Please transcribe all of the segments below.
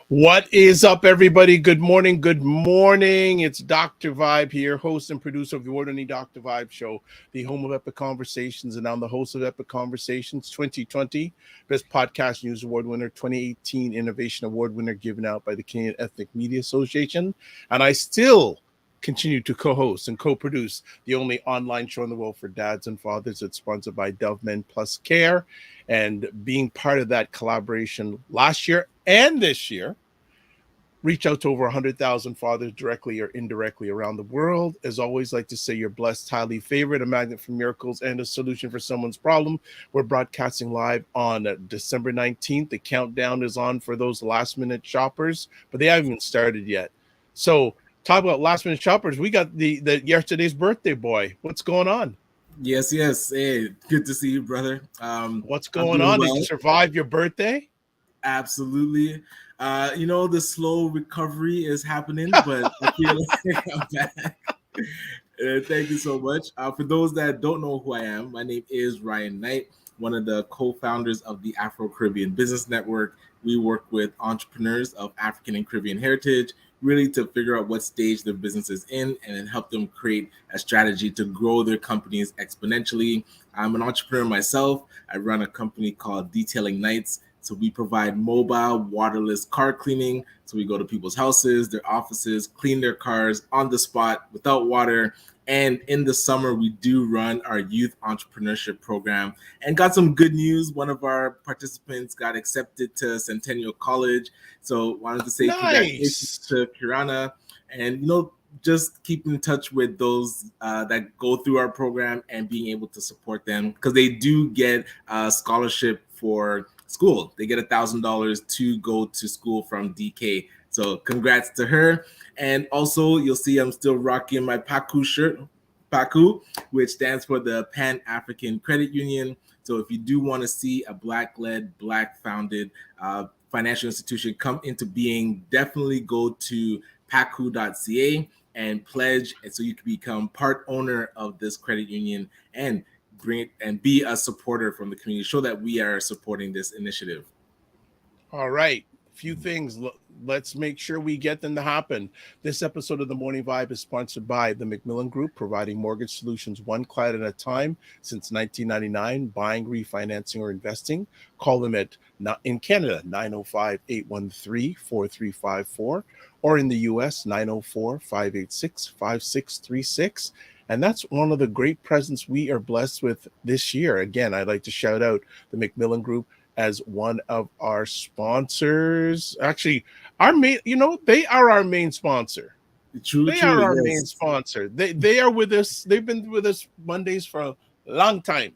What is up, everybody? Good morning. Good morning. It's Dr. Vibe here, host and producer of the award-winning Dr. Vibe Show, the home of Epic Conversations, and I'm the host of Epic Conversations 2020, Best Podcast News Award winner, 2018 Innovation Award winner, given out by the Canadian Ethnic Media Association. And I still continue to co-host and co-produce the only online show in the world for dads and fathers. It's sponsored by Dove Men Plus Care. And being part of that collaboration last year and this year, reach out to over 100,000 fathers directly or indirectly around the world. As always, like to say you're blessed, highly favored, a magnet for miracles, and a solution for someone's problem. We're broadcasting live on December 19th. The countdown is on for those last-minute shoppers, but they haven't even started yet. So talk about last-minute shoppers. We got the yesterday's birthday boy. What's going on? Yes. Hey, good to see you, brother. What's going on? Well. Did you survive your birthday? Absolutely. The slow recovery is happening, but I feel like I'm back. Thank you so much. For those that don't know who I am, my name is Ryan Knight, one of the co-founders of the Afro-Caribbean Business Network. We work with entrepreneurs of African and Caribbean heritage, really to figure out what stage their business is in and then help them create a strategy to grow their companies exponentially. I'm an entrepreneur myself. I run a company called Detailing Nights. So we provide mobile, waterless car cleaning. So we go to people's houses, their offices, clean their cars on the spot without water. And in the summer, we do run our youth entrepreneurship program and got some good news. One of our participants got accepted to Centennial College. So wanted to say congratulations to Kirana. And, just keep in touch with those that go through our program and being able to support them because they do get a scholarship for school. They get $1,000 to go to school from DK. So congrats to her. And also you'll see I'm still rocking my PACU shirt, PACU, which stands for the Pan-African Credit Union. So if you do want to see a Black-led, Black-founded financial institution come into being, definitely go to pacu.ca and pledge. And so you can become part owner of this credit union and bring it and be a supporter from the community, show that we are supporting this initiative. All right. A few things. Let's make sure we get them to happen. This episode of The Morning Vibe is sponsored by the Macmillan Group, providing mortgage solutions one client at a time since 1999, buying, refinancing, or investing. Call them in Canada, 905-813-4354, or in the US, 904-586-5636. And that's one of the great presents we are blessed with this year. Again, I'd like to shout out the Macmillan Group as one of our sponsors. Actually, our main, they are our main sponsor. They are our main sponsor. They are with us. They've been with us Mondays for a long time.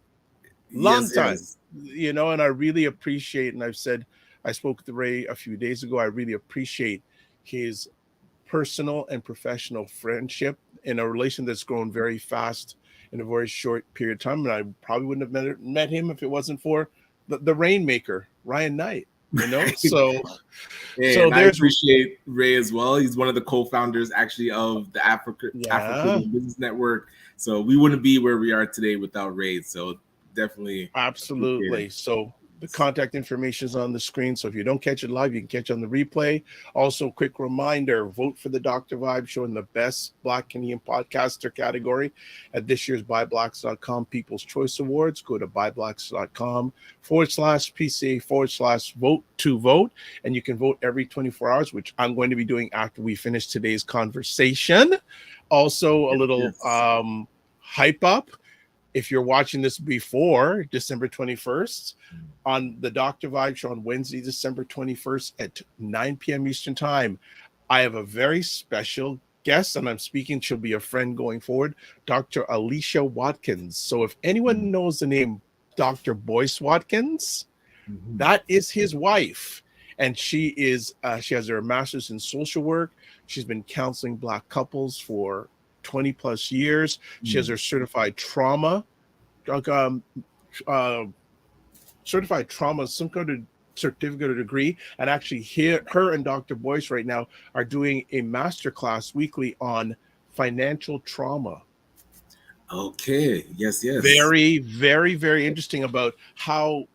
Yes. And I really appreciate, and I spoke to Ray a few days ago, I really appreciate his personal and professional friendship in a relation that's grown very fast in a very short period of time. And I probably wouldn't have met him if it wasn't for the Rainmaker, Ryan Knight, So, I appreciate Ray as well. He's one of the co-founders actually of the African Business Network. So we wouldn't be where we are today without Ray. So definitely. Absolutely. So The contact information is on the screen. So if you don't catch it live, you can catch it on the replay. Also, quick reminder, vote for the Dr. Vibe Show in the best Black Canadian podcaster category at this year's BuyBlacks.com People's Choice Awards. Go to buyblacks.com/PCA/vote to vote. And you can vote every 24 hours, which I'm going to be doing after we finish today's conversation. Also, a little hype up. If you're watching this before December 21st, on the Dr. Vibe Show on Wednesday, December 21st at 9 p.m. Eastern Time, I have a very special guest, and I'm speaking, she'll be a friend going forward, Dr. Alicia Watkins. So if anyone knows the name Dr. Boyce Watkins, that is his wife. And she has her master's in social work. She's been counseling Black couples for 20 plus years. She has her certified trauma, certified trauma, some kind of certificate or degree. And actually her and Dr. Boyce right now are doing a masterclass weekly on financial trauma. Okay. Yes. Very, very, very interesting about how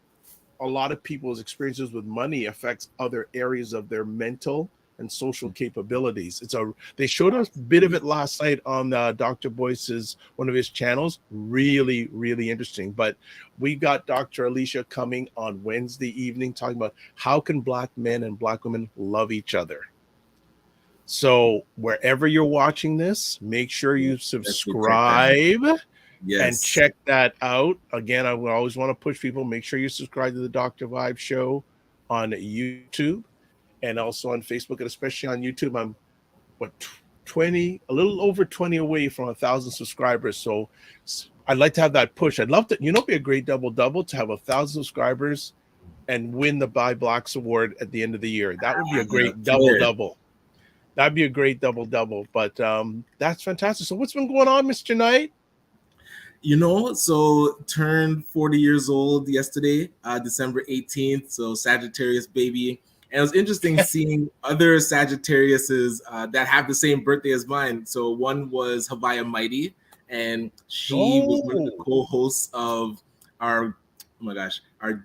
a lot of people's experiences with money affects other areas of their mental and social capabilities. They showed us a bit of it last night on Dr. Boyce's one of his channels. Really, really interesting. But we got Dr. Alicia coming on Wednesday evening talking about how can Black men and Black women love each other. So wherever you're watching this, make sure you subscribe and check that out. Again, I will always want to push people, make sure you subscribe to the Dr. Vibe Show on YouTube. And also on Facebook, and especially on YouTube, I'm a little over 20 away from 1,000 subscribers. So I'd like to have that push. I'd love to, be a great double to have 1,000 subscribers and win the Buy Blacks Award at the end of the year. That would be a great double. That'd be a great double. But that's fantastic. So what's been going on, Mr. Knight? So turned 40 years old yesterday, December 18th. So Sagittarius baby. And it was interesting seeing other Sagittariuses that have the same birthday as mine. So one was Havaya Mighty, and she was one of the co-hosts of our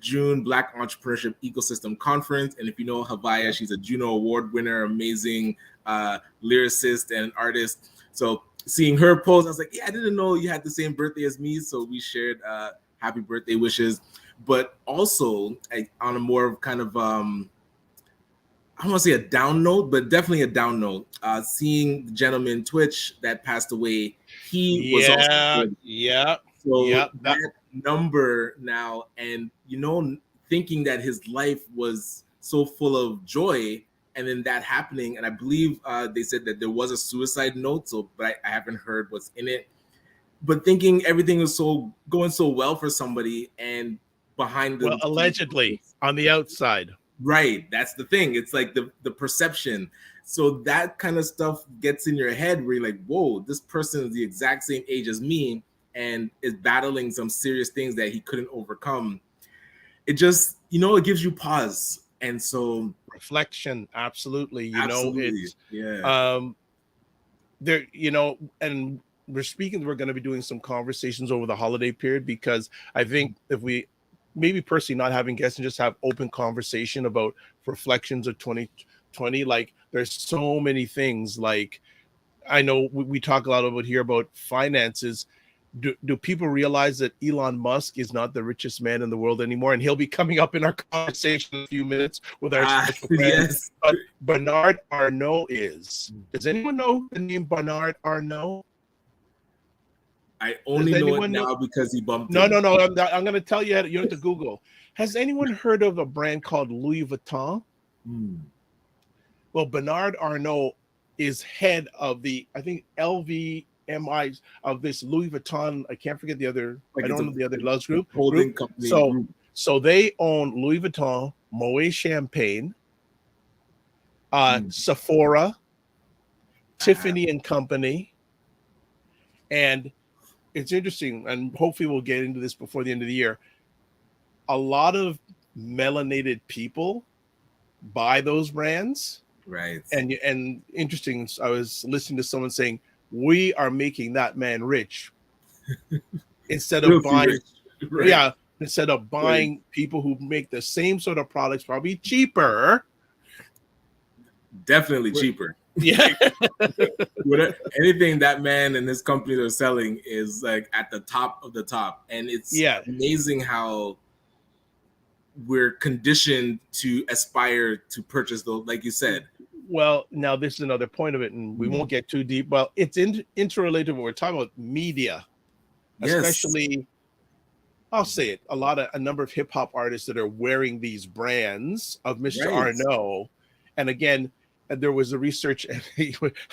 June Black Entrepreneurship Ecosystem Conference. And if you know Havaya, she's a Juno Award winner, amazing lyricist and artist. So seeing her post, I was like, yeah, I didn't know you had the same birthday as me. So we shared happy birthday wishes. But also on a more kind of I don't want to say a down note, but definitely a down note. Seeing the gentleman Twitch that passed away, he was also 40. So that number now, and thinking that his life was so full of joy, and then that happening, and I believe they said that there was a suicide note, but I haven't heard what's in it. But thinking everything was going so well for somebody, and behind the allegedly on the outside. Right. That's the thing. It's like the perception. So that kind of stuff gets in your head where you're like, whoa, this person is the exact same age as me and is battling some serious things that he couldn't overcome. It just, it gives you pause. And so reflection. Absolutely. It's there, and we're going to be doing some conversations over the holiday period, because I think if we maybe personally not having guests and just have open conversation about reflections of 2020, like there's so many things. Like I know we talk a lot about here about finances. Do people realize that Elon Musk is not the richest man in the world anymore? And he'll be coming up in our conversation in a few minutes with our special friend. Yes. But Bernard Arnault is. Does anyone know the name Bernard Arnault? I only know it now because he bumped No. I'm going to tell you. You have to Google. Has anyone heard of a brand called Louis Vuitton? Well, Bernard Arnault is head of the, I think, LVMI of this Louis Vuitton. I can't forget the other. I don't know the other Loves group. Holding company. So they own Louis Vuitton, Moet Champagne, Sephora, Tiffany and Company, and it's interesting, and hopefully we'll get into this before the end of the year. A lot of melanated people buy those brands, right? And interesting. I was listening to someone saying, "We are making that man rich," instead of buying. Right. Yeah, instead of buying people who make the same sort of products, probably cheaper. Definitely cheaper. Yeah. Anything that man and his company are selling is like at the top of the top. And it's amazing how we're conditioned to aspire to purchase those, like you said. Well, now this is another point of it, and we won't get too deep. Well, it's interrelated. What we're talking about media, especially. I'll say it. A number of hip hop artists that are wearing these brands of Mr. Arnaud, and again, there was a research.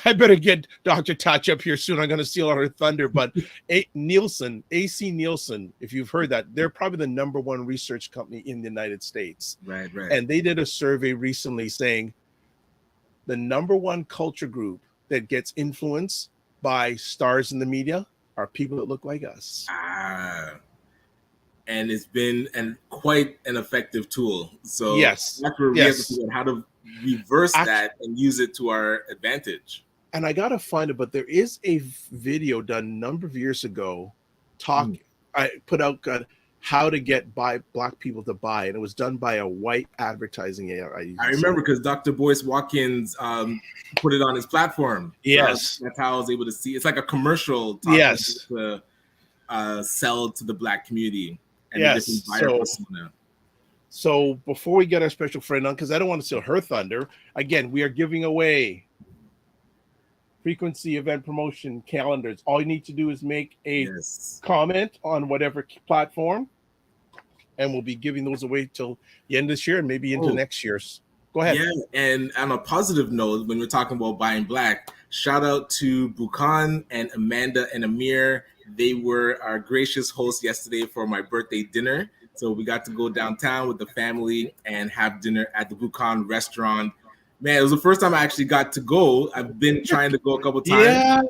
I better get Dr. Tachi up here soon. I'm going to steal her thunder. But AC Nielsen, if you've heard that, they're probably the #1 research company in the United States. Right. And they did a survey recently saying the #1 culture group that gets influenced by stars in the media are people that look like us. And it's been quite an effective tool. So we have to figure out how to reverse that and use it to our advantage. And I gotta find it, but there is a video done a number of years ago. I put out how to get black people to buy, and it was done by a white advertising agency. I remember because Dr. Boyce Watkins put it on his platform. Yes, that's how I was able to see. It's like a commercial. To sell to the black community. And so before we get our special friend on, because I don't want to steal her thunder, again, we are giving away frequency event promotion calendars. All you need to do is make a comment on whatever platform, and we'll be giving those away till the end of this year and maybe into next year's. Go ahead. Yeah, and on a positive note, when we're talking about buying black, shout out to Bukan and Amanda and Amir. They were our gracious hosts yesterday for my birthday dinner. So we got to go downtown with the family and have dinner at the Bukan restaurant. Man, it was the first time I actually got to go. I've been trying to go a couple times.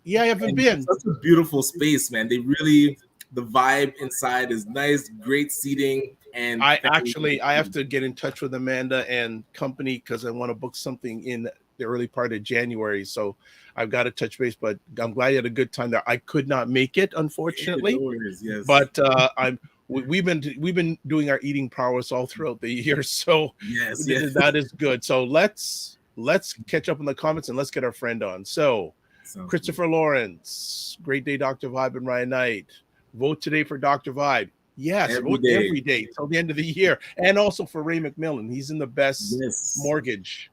Yeah, I haven't been. It's such a beautiful space, man. The vibe inside is nice, great seating. And I have to get in touch with Amanda and company because I want to book something in the early part of January. So I've got to touch base, but I'm glad you had a good time there. I could not make it, unfortunately, but we've been doing our eating prowess all throughout the year. So that is good. So let's catch up in the comments and let's get our friend on. So Christopher Lawrence, great day, Dr. Vibe and Ryan Knight. Vote today for Dr. Vibe. Yes, vote every day till the end of the year. And also for Ray McMillan. He's in the best mortgage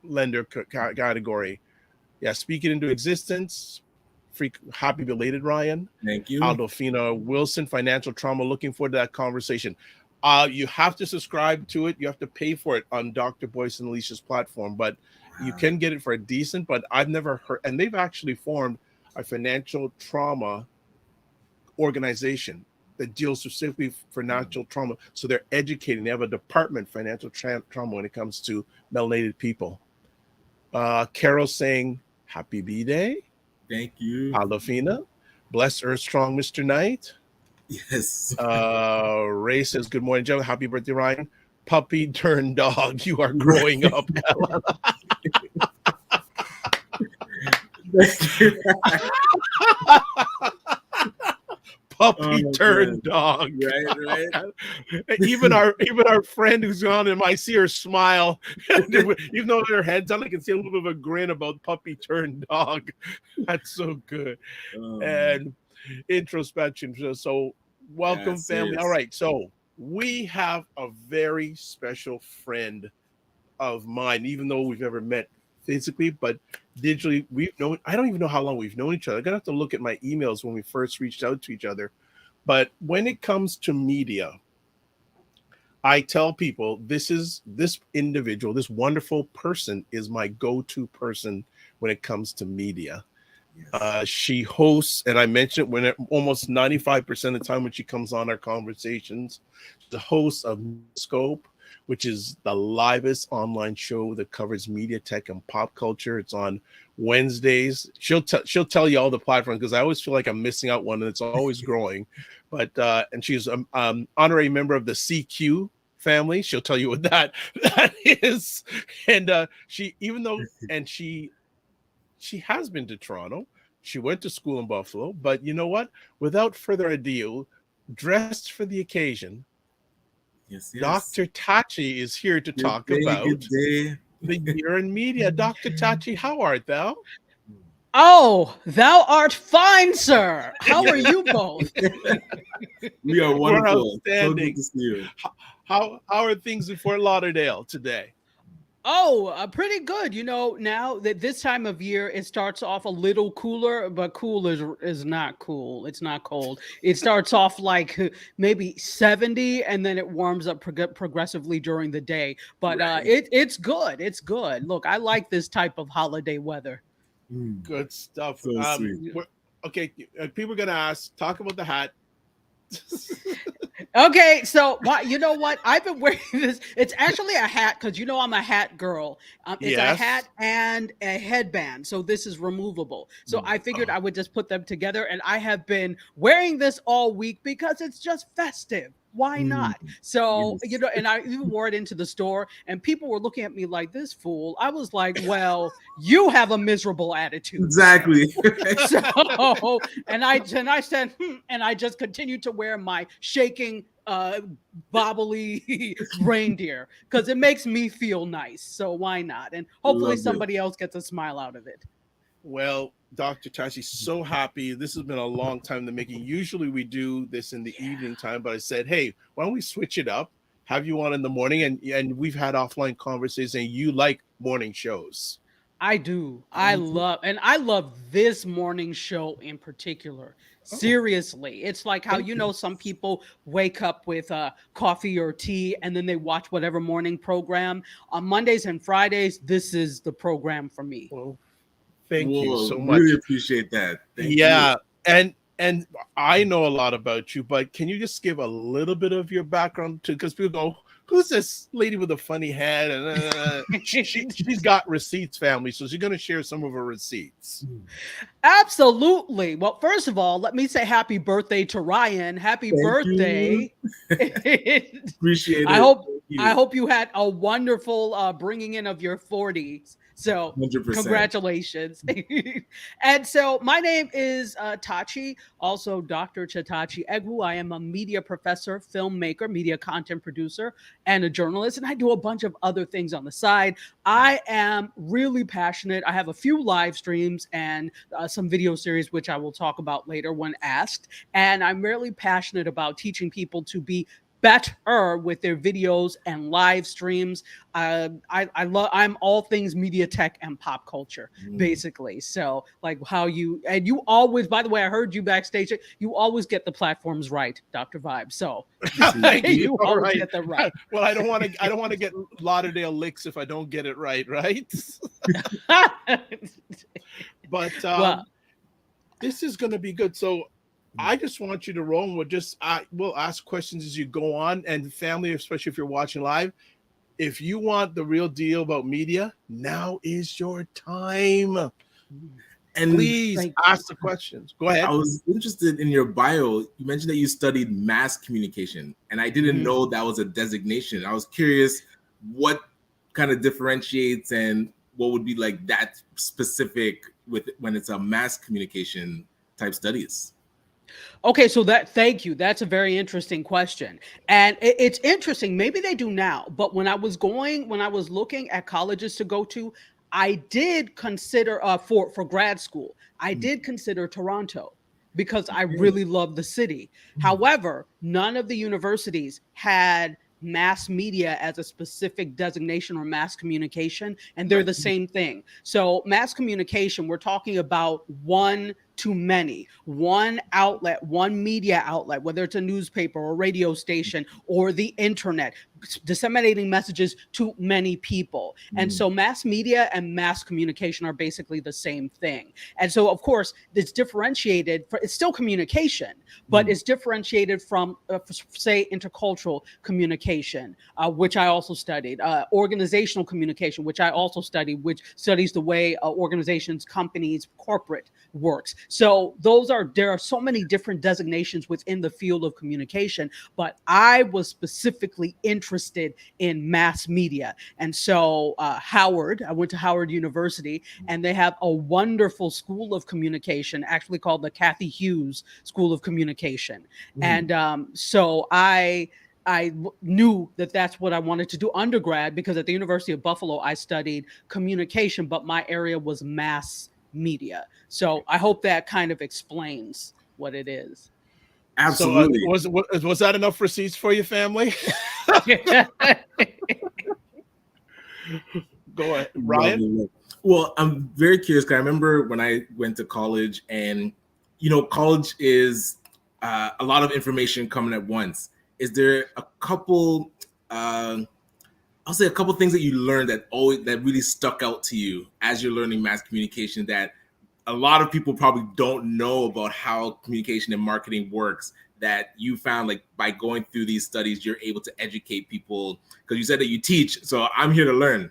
lender category. Yeah, speak it into existence. Happy belated, Ryan. Thank you. Aldofina Wilson, financial trauma. Looking forward to that conversation. You have to subscribe to it. You have to pay for it on Dr. Boyce and Alicia's platform, but you can get it for a decent. But I've never heard, and they've actually formed a financial trauma organization that deals specifically for financial trauma. So they're educating. They have a department, financial trauma, when it comes to melanated people. Carol saying, happy B-Day. Thank you. Alofina. Bless Earth Strong, Mr. Knight. Yes. Ray says, good morning, gentlemen. Happy birthday, Ryan. Puppy turned dog. You are growing up. Thank you. Puppy turned dog. Right. Even our friend who's on him, I see her smile. Even though her head's on, I can see a little bit of a grin about puppy turned dog. That's so good. And introspection. So welcome, family. All right. So we have a very special friend of mine, even though we've never met physically, but digitally I don't even know how long we've known each other. I'm gonna have to look at my emails when we first reached out to each other. But when it comes to media, I tell people this individual, this wonderful person is my go-to person when it comes to media. She hosts, and I mentioned when almost 95% of the time when she comes on our conversations, she's the host of Scope, which is the livest online show that covers media, tech, and pop culture. It's on Wednesdays. She'll tell you all the platforms because I always feel like I'm missing out one, and it's always growing. But and she's an honorary member of the CQ family. She'll tell you what that is. And she has been to Toronto. She went to school in Buffalo. But you know what? Without further ado, dressed for the occasion. Yes. Dr. Tachi is here to Good talk day. about Good day. the year in media. Dr. Tachi, how art thou? Oh, thou art fine, sir. How are you both? We are We're wonderful. So good outstanding. to see you. How are things in Fort Lauderdale today? Oh, pretty good. You know, now that this time of year, it starts off a little cooler, but cool is not cool. It's not cold. It starts off like maybe 70, and then it warms up progressively during the day. But Right. it's good. It's good. Look, I like this type of holiday weather. Good stuff. So sweet. Okay, people are gonna ask. Talk about the hat. Okay, so you know what? I've been wearing this. It's actually a hat because you know I'm a hat girl. It's a Yes. hat and a headband, so this is removable. So I figured I would just put them together, and I have been wearing this all week because it's just festive. Why not? So, Yes. you know, and I even wore it into the store, and people were looking at me like this fool. I was like, well, you have a miserable attitude. Exactly. So, and I said, and I just continued to wear my shaking, bobbly reindeer because it makes me feel nice. So why not? And hopefully Love it. somebody else gets a smile out of it. Well, Dr. Tachi, so happy. This has been a long time in the making. Usually we do this in the evening time, but I said, hey, why don't we switch it up? Have you on in the morning? And we've had offline conversations, and you like morning shows. I do. I love this morning show in particular. Oh. Seriously. It's like how, you know, some people wake up with coffee or tea and then they watch whatever morning program. On Mondays and Fridays, this is the program for me. Well, thank you so much. Really appreciate that. Thank Yeah, you. and I know a lot about you, but can you just give a little bit of your background too? Because people go, "Who's this lady with a funny head?" And she's got receipts, family, so she's going to share some of her receipts. Absolutely. Well, first of all, let me say happy birthday to Ryan. Happy birthday. Appreciate it. I hope you had a wonderful bringing in of your 40s. So 100%. Congratulations. And so my name is Tachi, also Dr. Chetachi Egwu. I am a media professor, filmmaker, media content producer, and a journalist. And I do a bunch of other things on the side. I am really passionate. I have a few live streams and some video series, which I will talk about later when asked. And I'm really passionate about teaching people to be better with their videos and live streams. I'm all things media tech and pop culture, basically. So like how you always, by the way, I heard you backstage, you always get the platforms right, Dr. Vibe. So you always right. get them right. Well, I don't want to get Lauderdale licks if I don't get it right? But this is going to be good. So I just want you to roll, and we'll ask questions as you go on. And family, especially if you're watching live, if you want the real deal about media, now is your time. And please ask the questions. Go ahead. I was interested in your bio. You mentioned that you studied mass communication, and I didn't know that was a designation. I was curious what kind of differentiates and what would be like that specific with when it's a mass communication type studies. Okay, so thank you. That's a very interesting question. And it's interesting. Maybe they do now, but when I was looking at colleges to go to, I did consider for grad school, I did consider Toronto because I really love the city. However, none of the universities had mass media as a specific designation or mass communication, and they're the same thing. So mass communication, we're talking about one to many, one outlet, one media outlet, whether it's a newspaper or radio station or the internet, disseminating messages to many people. And so mass media and mass communication are basically the same thing. And so, of course, it's differentiated. It's still communication, but it's differentiated from, say, intercultural communication, which I also studied, organizational communication, which I also studied, which studies the way organizations, companies, corporate works. So there are so many different designations within the field of communication, but I was specifically interested interested in mass media. And so I went to Howard University, and they have a wonderful school of communication, actually called the Kathy Hughes School of Communication. And so I knew that that's what I wanted to do undergrad, because at the University of Buffalo, I studied communication, but my area was mass media. So I hope that kind of explains what it is. Absolutely. So, was that enough receipts for your family? Go ahead, Ryan. Lovely. Well, I'm very curious, because I remember when I went to college, and college is a lot of information coming at once. Is there a couple? I'll say a couple things that you learned that really stuck out to you as you're learning mass communication, that a lot of people probably don't know about how communication and marketing works, that you found, like, by going through these studies, you're able to educate people, because you said that you teach. So I'm here to learn.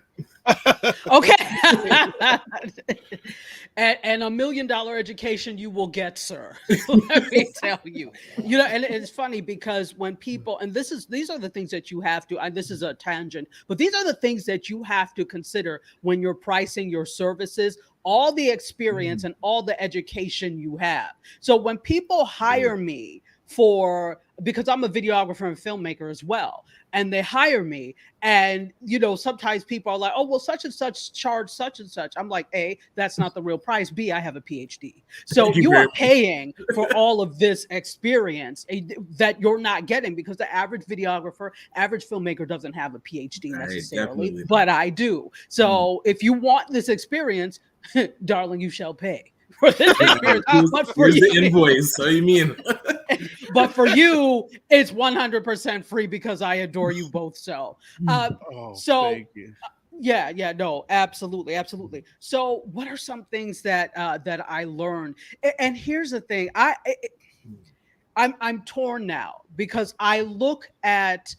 Okay. and $1 million education you will get, sir. Let me tell you. And it's funny, because when people, and these are the things that you have to, and this is a tangent, but these are the things that you have to consider when you're pricing your services, all the experience and all the education you have. So when people hire me because I'm a videographer and filmmaker as well, and they hire me, and sometimes people are like, oh, well, such and such charge such and such. I'm like, A, that's not the real price. B, I have a PhD. So you are paying for all of this experience that you're not getting, because the average videographer, average filmmaker doesn't have a PhD necessarily, but I do. So if you want this experience, darling, you shall pay for this experience. But for you, the invoice. So you mean? But for you, it's 100% free, because I adore you both. So, thank you. Yeah, no, absolutely. So, what are some things that I learned? And here's the thing: I'm torn now, because I look at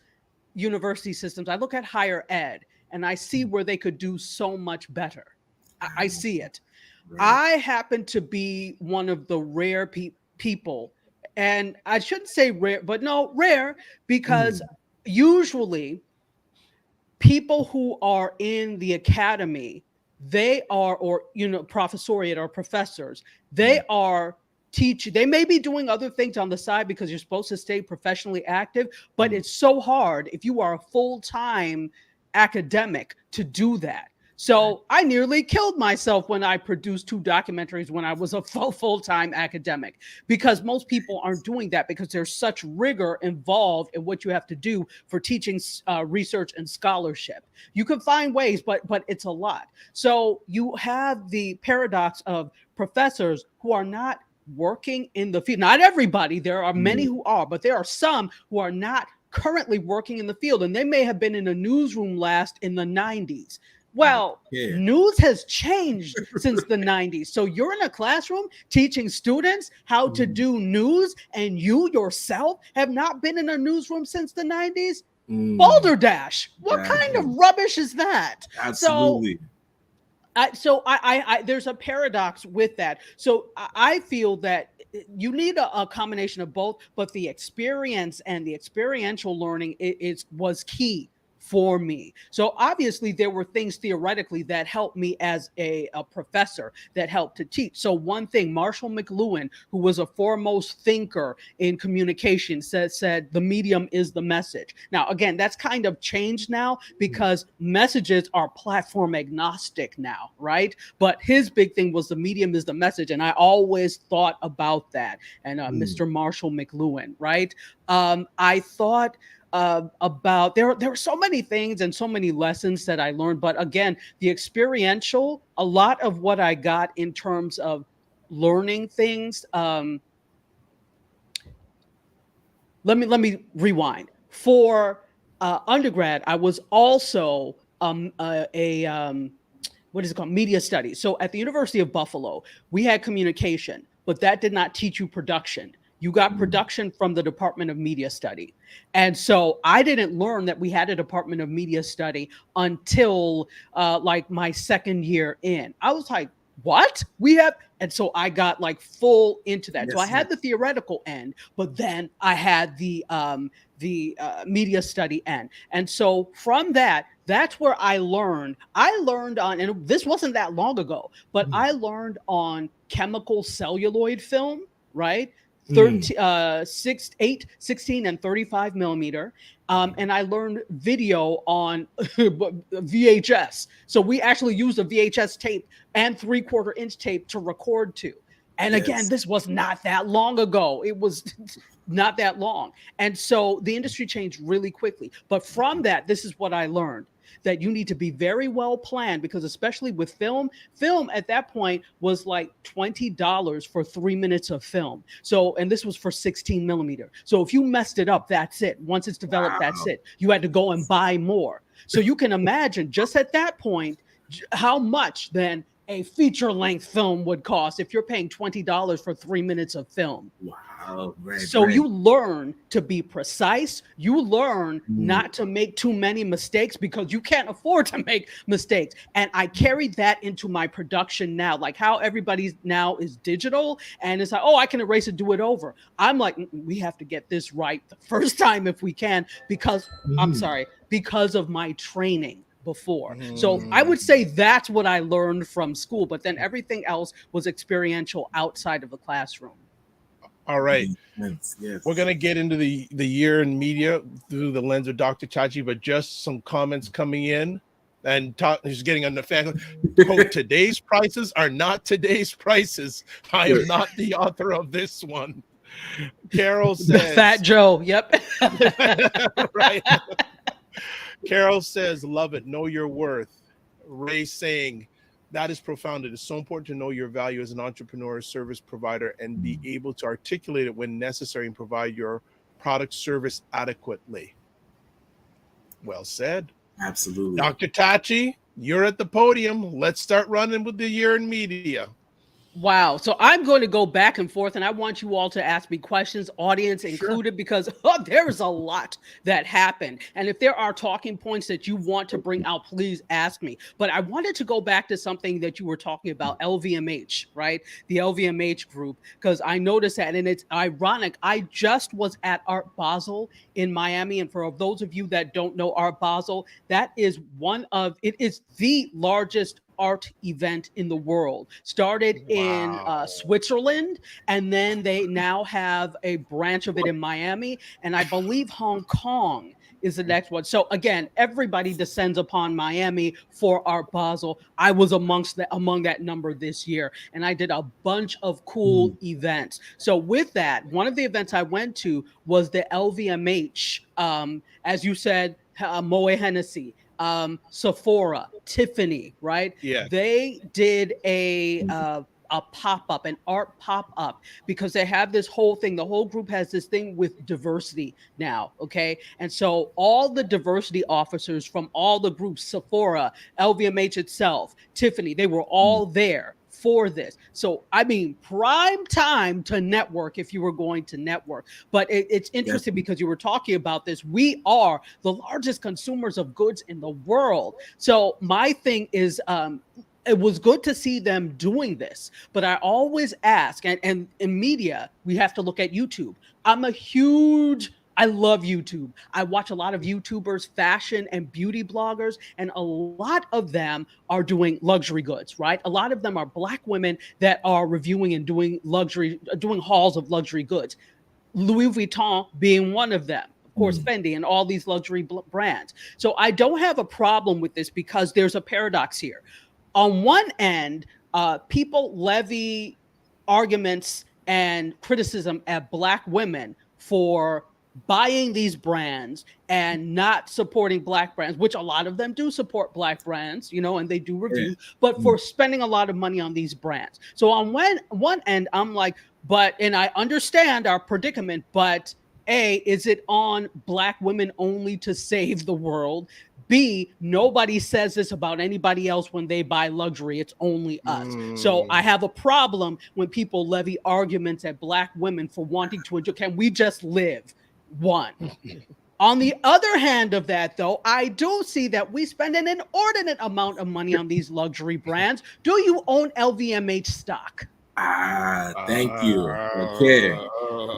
university systems, I look at higher ed, and I see where they could do so much better. I see it. Right. I happen to be one of the rare people, and I shouldn't say rare, but no, rare, because usually people who are in the academy, they are, or professoriate or professors, they are teaching. They may be doing other things on the side, because you're supposed to stay professionally active, but it's so hard if you are a full-time academic to do that. So I nearly killed myself when I produced 2 documentaries when I was a full-time academic, because most people aren't doing that, because there's such rigor involved in what you have to do for teaching research and scholarship. You can find ways, but it's a lot. So you have the paradox of professors who are not working in the field. Not everybody. There are many who are, but there are some who are not currently working in the field, and they may have been in a newsroom last in the 90s. Well, news has changed since the 90s. So you're in a classroom teaching students how to do news, and you yourself have not been in a newsroom since the 90s? Balderdash. What kind of rubbish is that? Absolutely. So I there's a paradox with that. So I feel that you need a combination of both, but the experience and the experiential learning was key for me. So obviously there were things theoretically that helped me as a professor, that helped to teach. So one thing, Marshall McLuhan, who was a foremost thinker in communication, said the medium is the message. Now, again, that's kind of changed now, because messages are platform agnostic now, right? But his big thing was the medium is the message. And I always thought about that. And Mr. Marshall McLuhan, right? I thought about there were so many things and so many lessons that I learned, but again, the experiential, a lot of what I got in terms of learning things. Let me rewind. For undergrad, I was also what is it called? Media studies. So at the University of Buffalo, we had communication, but that did not teach you production. You got production from the Department of Media Study. And so I didn't learn that we had a Department of Media Study until like my second year in. I was like, what we have. And so I got like full into that. So I Yes, had yes. the theoretical end, but then I had the media study end. And so from that, that's where I learned on, and this wasn't that long ago, but I learned on chemical celluloid film, right? 6, 8, 16, and 35 millimeter. And I learned video on VHS. So we actually used a VHS tape and 3/4 inch tape to record to. And again, Yes. this was not that long ago. It was not that long. And so the industry changed really quickly. But from that, this is what I learned, that you need to be very well planned, because especially with film at that point was like $20 for 3 minutes of film. So, and this was for 16 millimeter. So if you messed it up, that's it. Once it's developed, that's it. You had to go and buy more. So you can imagine just at that point how much then a feature length film would cost if you're paying $20 for 3 minutes of film. Wow. Right. So right. you learn to be precise. You learn not to make too many mistakes, because you can't afford to make mistakes. And I carried that into my production now, like how everybody now is digital and it's like, oh, I can erase it, do it over. I'm like, we have to get this right the first time if we can, because I'm sorry, because of my training before. So I would say that's what I learned from school, but then everything else was experiential outside of the classroom. All right. Yes. We're going to get into the year in media through the lens of Dr. Tachi, but just some comments coming in. And he's getting on the fan. Quote, today's prices are not today's prices. I am not the author of this one. Carol says. Fat Joe. Yep. Right. Carol says, love it. Know your worth. Ray saying, that is profound. It is so important to know your value as an entrepreneur, service provider, and be able to articulate it when necessary and provide your product service adequately. Well said. Absolutely. Dr. Tachi, you're at the podium. Let's start running with the year in media. Wow. So I'm going to go back and forth, and I want you all to ask me questions, audience included, because there is a lot that happened. And if there are talking points that you want to bring out, please ask me. But I wanted to go back to something that you were talking about, LVMH, right? The LVMH group, because I noticed that, and it's ironic. I just was at Art Basel in Miami. And for those of you that don't know Art Basel, it is the largest art event in the world. Started in Switzerland, and then they now have a branch of it in Miami, and I believe Hong Kong is the next one. So again, everybody descends upon Miami for Art Basel. I was among that number this year, and I did a bunch of cool events. So with that, one of the events I went to was the LVMH, as you said, Moet Hennessy, Sephora, Tiffany, right? Yeah. They did a pop-up, an art pop-up, because they have this whole thing. The whole group has this thing with diversity now, okay? And so all the diversity officers from all the groups, Sephora, LVMH itself, Tiffany, they were all there for this. So, I mean, prime time to network if you were going to network. But it's interesting because you were talking about this. We are the largest consumers of goods in the world. So my thing is, it was good to see them doing this, but I always ask, and in media, we have to look at YouTube. I love YouTube. I watch a lot of YouTubers, fashion and beauty bloggers, and a lot of them are doing luxury goods, right? A lot of them are Black women that are reviewing and doing hauls of luxury goods. Louis Vuitton being one of them. Of course, Fendi and all these luxury brands. So I don't have a problem with this, because there's a paradox here. On one end, people levy arguments and criticism at Black women for buying these brands and not supporting Black brands, which a lot of them do support Black brands, and they do review, but for spending a lot of money on these brands. So on one end, I'm like, and I understand our predicament, but A, is it on Black women only to save the world? B, nobody says this about anybody else when they buy luxury. It's only us. So I have a problem when people levy arguments at Black women for wanting to enjoy. Can we just live? One. On the other hand of that, though, I do see that we spend an inordinate amount of money on these luxury brands. Do you own LVMH stock? Thank you. Okay.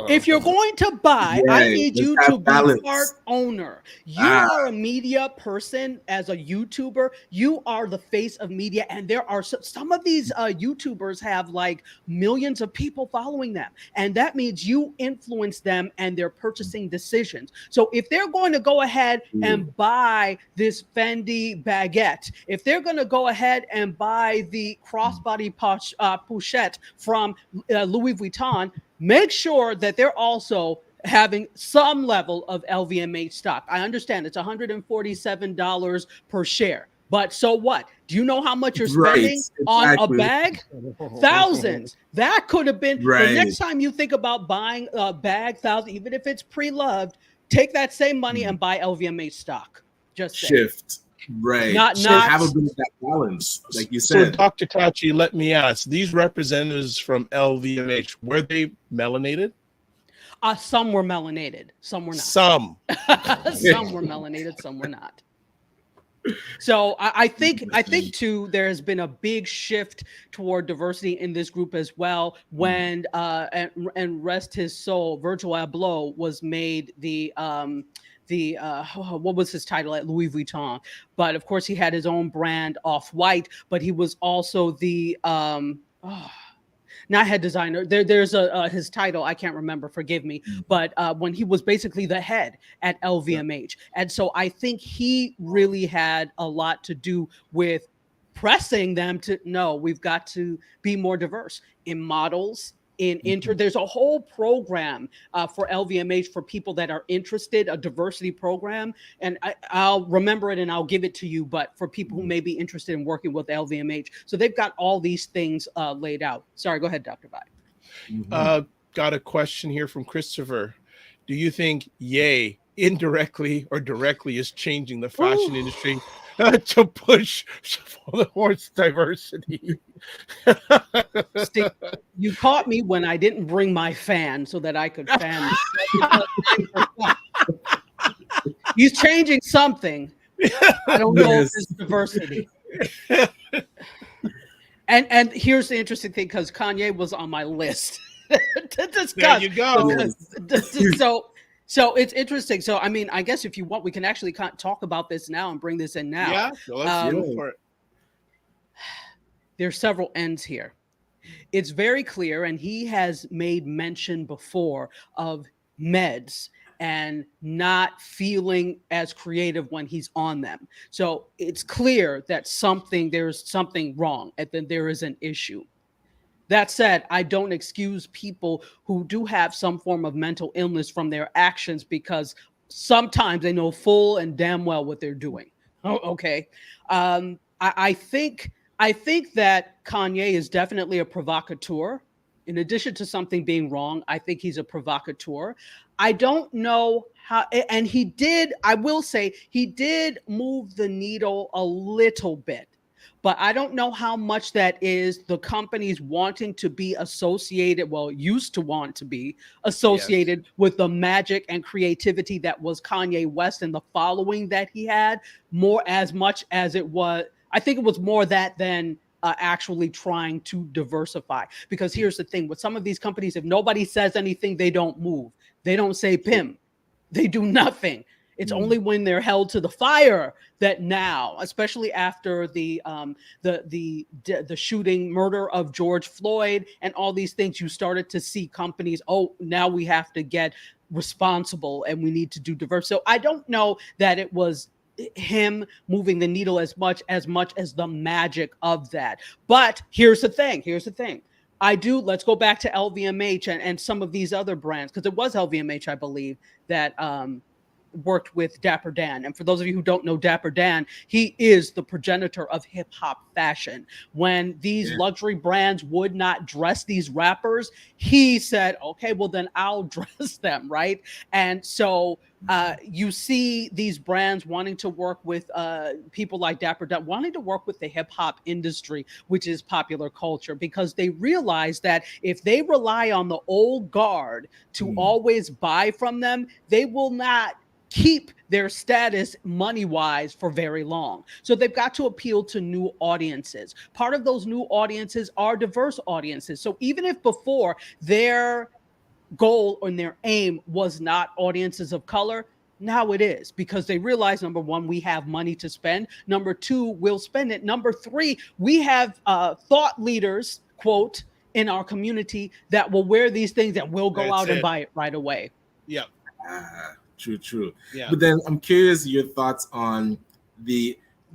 If you're going to buy, I Yeah, need let's you have to be part balance. owner. You are a media person as a YouTuber. You are the face of media. And there are some of these YouTubers have like millions of people following them. And that means you influence them and their purchasing decisions. So if they're going to go ahead and buy this Fendi baguette, if they're going to go ahead and buy the crossbody pochette from Louis Vuitton, make sure that they're also having some level of LVMH stock. I understand it's $147 per share, but so what? Do you know how much you're spending on a bag? Thousands. That could have been the next time you think about buying a bag, thousand, even if it's pre-loved, take that same money and buy LVMH stock. Just shift. Right. Not have a bit of that balance, like you said. So, Dr. Tachi, let me ask: these representatives from LVMH, were they melanated? Some were melanated, some were not. Some were melanated, some were not. So I think too there has been a big shift toward diversity in this group as well. When and rest his soul, Virgil Abloh was made the what was his title at Louis Vuitton, but of course he had his own brand Off-White, but he was also the not head designer. There's his title, I can't remember, forgive me. But when he was basically the head at LVMH. And so I think he really had a lot to do with pressing them to, no, we've got to be more diverse in models, there's a whole program for LVMH for people that are interested, a diversity program. And I'll remember it and I'll give it to you, but for people who may be interested in working with LVMH. So they've got all these things laid out. Sorry, go ahead, Dr. Vibe. Got a question here from Christopher. Do you think Ye indirectly or directly is changing the fashion industry to push for the horse diversity? See, you caught me when I didn't bring my fan so that I could fan. He's changing something. I don't know if it's diversity. And here's the interesting thing, because Kanye was on my list to discuss. There you go. So it's interesting. So, I mean, I guess if you want, we can actually talk about this now and bring this in now. Yeah, let's go for it. There's several ends here. It's very clear, and he has made mention before of meds and not feeling as creative when he's on them. So it's clear that there's something wrong, and then there is an issue. That said, I don't excuse people who do have some form of mental illness from their actions, because sometimes they know full and damn well what they're doing. Oh, okay. I think that Kanye is definitely a provocateur. In addition to something being wrong, I think he's a provocateur. I don't know how, and I will say, he did move the needle a little bit. But I don't know how much that is the companies wanting to be associated, used to want to be associated with the magic and creativity that was Kanye West and the following that he had, as much as it was. I think it was more that than actually trying to diversify. Because here's the thing, with some of these companies, if nobody says anything, they don't move. They don't say PIM. They do nothing. It's only when they're held to the fire that now, especially after the shooting, murder of George Floyd and all these things, you started to see companies, now we have to get responsible and we need to do diverse. So I don't know that it was him moving the needle as much as the magic of that. But here's the thing. Let's go back to LVMH and some of these other brands, because it was LVMH, I believe, that worked with Dapper Dan. And for those of you who don't know Dapper Dan, he is the progenitor of hip hop fashion. When these luxury brands would not dress these rappers, he said, okay, well then I'll dress them, right? And so you see these brands wanting to work with people like Dapper Dan, wanting to work with the hip hop industry, which is popular culture, because they realize that if they rely on the old guard to always buy from them, they will not keep their status money-wise for very long. So they've got to appeal to new audiences. Part of those new audiences are diverse audiences. So even if before their goal and their aim was not audiences of color, now it is, because they realize, number one, we have money to spend. Number two, we'll spend it. Number three, we have thought leaders, quote, in our community that will wear these things and will go out and buy it right away. Yeah. True. Yeah. But then I'm curious your thoughts on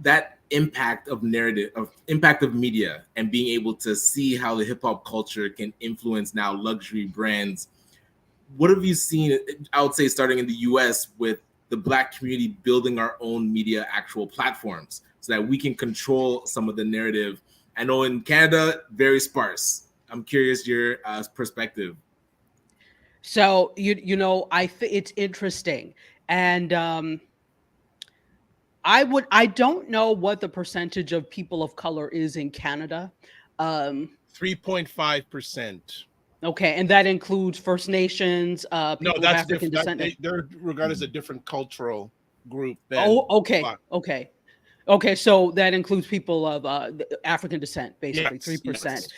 that impact of narrative, of impact of media, and being able to see how the hip hop culture can influence now luxury brands. What have you seen, I would say, starting in the US with the Black community building our own media actual platforms so that we can control some of the narrative? I know in Canada, very sparse. I'm curious your perspective. So, I think it's interesting. And I don't know what the percentage of people of color is in Canada. 3.5%. Okay, and that includes First Nations, people No, of that's African different. descent. They're regarded as a different cultural group. Okay. So that includes people of African descent, basically, 3%.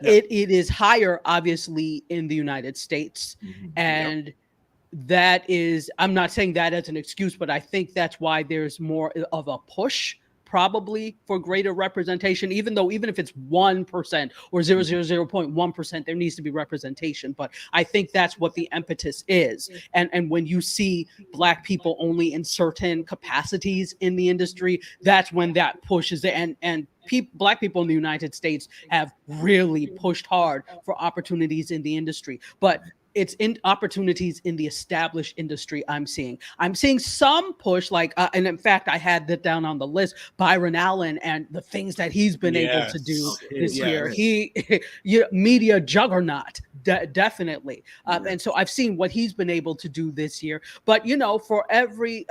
It is higher, obviously, in the United States, and that is, I'm not saying that as an excuse, but I think that's why there's more of a push probably for greater representation, even if it's 1% or 0.1%, there needs to be representation. But I think that's what the impetus is. And when you see Black people only in certain capacities in the industry, that's when that push is there. And Black people in the United States have really pushed hard for opportunities in the industry. But it's in opportunities in the established industry. I'm seeing some push, like, and in fact, I had that down on the list, Byron Allen and the things that he's been able to do this year. He, media juggernaut, definitely. And so I've seen what he's been able to do this year. But, for every,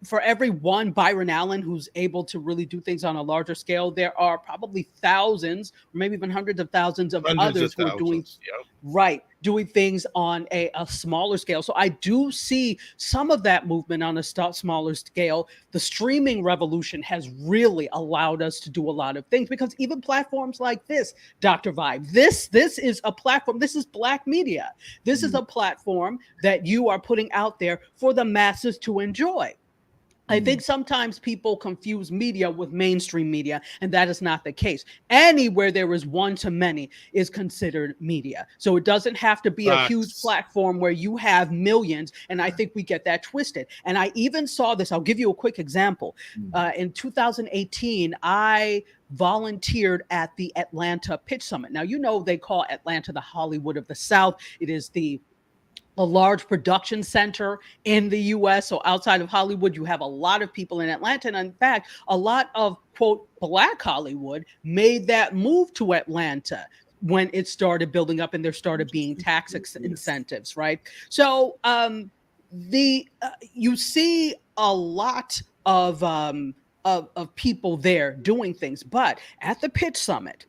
for every one Byron Allen who's able to really do things on a larger scale, there are probably thousands, or maybe even hundreds of thousands of others who are doing things on a smaller scale. So I do see some of that movement on a smaller scale. The streaming revolution has really allowed us to do a lot of things, because even platforms like this, Dr. Vibe, this is a platform. This is Black media. This is a platform that you are putting out there for the masses to enjoy. I think sometimes people confuse media with mainstream media, and that is not the case. Anywhere there is one to many is considered media. So it doesn't have to be a huge platform where you have millions, and I think we get that twisted. And I even saw this. I'll give you a quick example. In 2018, I volunteered at the Atlanta Pitch Summit. Now, they call Atlanta the Hollywood of the South. It is a large production center in the US. So outside of Hollywood, you have a lot of people in Atlanta. And in fact, a lot of, quote, Black Hollywood made that move to Atlanta when it started building up and there started being tax incentives, right? So you see a lot of people there doing things. But at the Pitch Summit,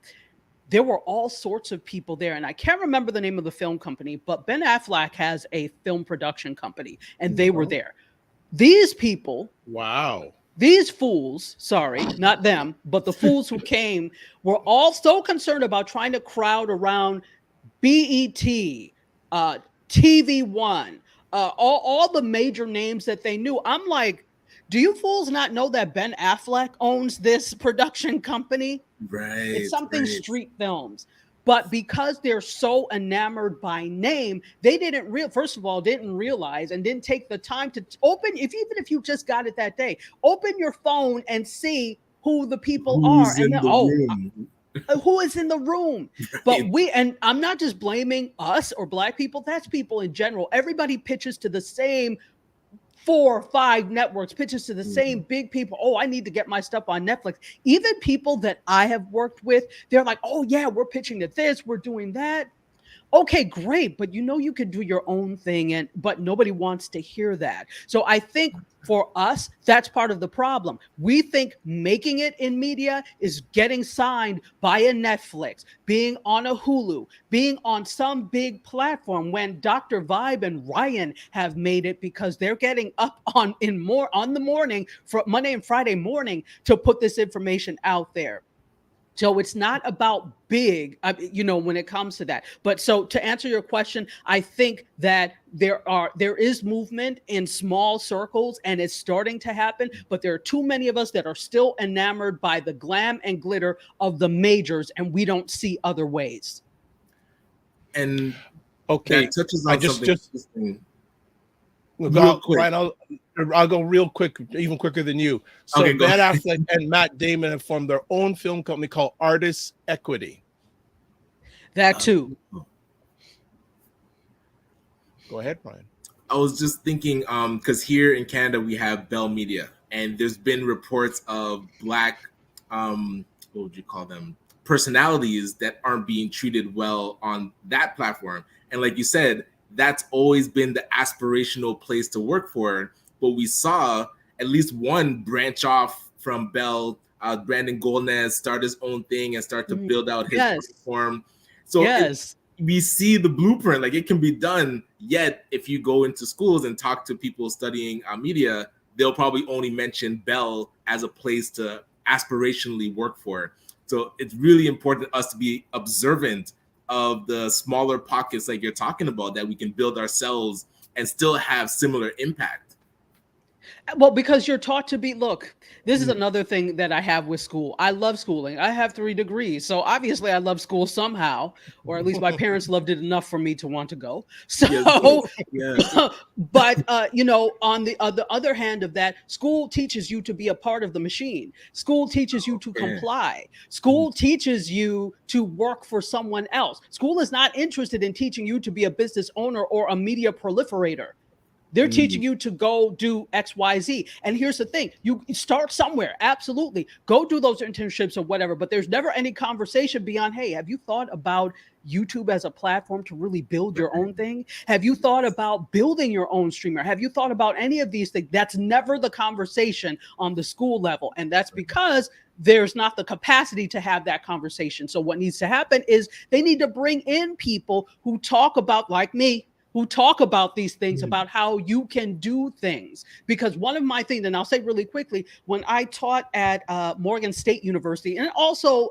there were all sorts of people there. And I can't remember the name of the film company, but Ben Affleck has a film production company, and they were there. These people, these fools, sorry, not them, but the fools who came, were all so concerned about trying to crowd around BET, TV One, all the major names that they knew. I'm like, do you fools not know that Ben Affleck owns this production company? Right. It's something Street Films. But because they're so enamored by name, they didn't realize and didn't take the time to open, even if you just got it that day, open your phone and see who the people are. And then, who is in the room? Right. But and I'm not just blaming us or Black people, that's people in general. Everybody pitches to the same 4 or 5 networks, pitches to the same big people. Oh, I need to get my stuff on Netflix. Even people that I have worked with, they're like, oh yeah, we're pitching to this, we're doing that. Okay, great, but you can do your own thing, but nobody wants to hear that. So I think for us, that's part of the problem. We think making it in media is getting signed by a Netflix, being on a Hulu, being on some big platform, when Dr. Vibe and Ryan have made it because they're getting up on the morning for Monday and Friday morning to put this information out there. So it's not about big, when it comes to that. But so to answer your question, I think that there is movement in small circles, and it's starting to happen. But there are too many of us that are still enamored by the glam and glitter of the majors, and we don't see other ways. And okay, that touches on something interesting. Real quick. Ryan, I'll go real quick, even quicker than you. So Ben Affleck and Matt Damon have formed their own film company called Artist Equity. That too. Go ahead, Ryan. I was just thinking, because here in Canada we have Bell Media, and there's been reports of Black, what would you call them, personalities that aren't being treated well on that platform. And like you said, that's always been the aspirational place to work for. But we saw at least one branch off from Bell. Brandon Golnez start his own thing and start to build out his platform. So we see the blueprint, like it can be done. Yet if you go into schools and talk to people studying media, they'll probably only mention Bell as a place to aspirationally work for. So it's really important for us to be observant of the smaller pockets like you're talking about, that we can build ourselves and still have similar impact. Well, because you're taught to be, look, this is another thing that I have with school. I love schooling. I have 3 degrees. So obviously I love school somehow, or at least my parents loved it enough for me to want to go. So, but, on the other hand of that, school teaches you to be a part of the machine. School teaches you to comply. School teaches you to work for someone else. School is not interested in teaching you to be a business owner or a media proliferator. They're teaching you to go do X, Y, Z. And here's the thing. You start somewhere. Absolutely. Go do those internships or whatever. But there's never any conversation beyond, hey, have you thought about YouTube as a platform to really build your own thing? Have you thought about building your own streamer? Have you thought about any of these things? That's never the conversation on the school level. And that's because there's not the capacity to have that conversation. So what needs to happen is they need to bring in people who talk about, like me, who talk about these things, about how you can do things. Because one of my things, and I'll say really quickly, when I taught at Morgan State University, and also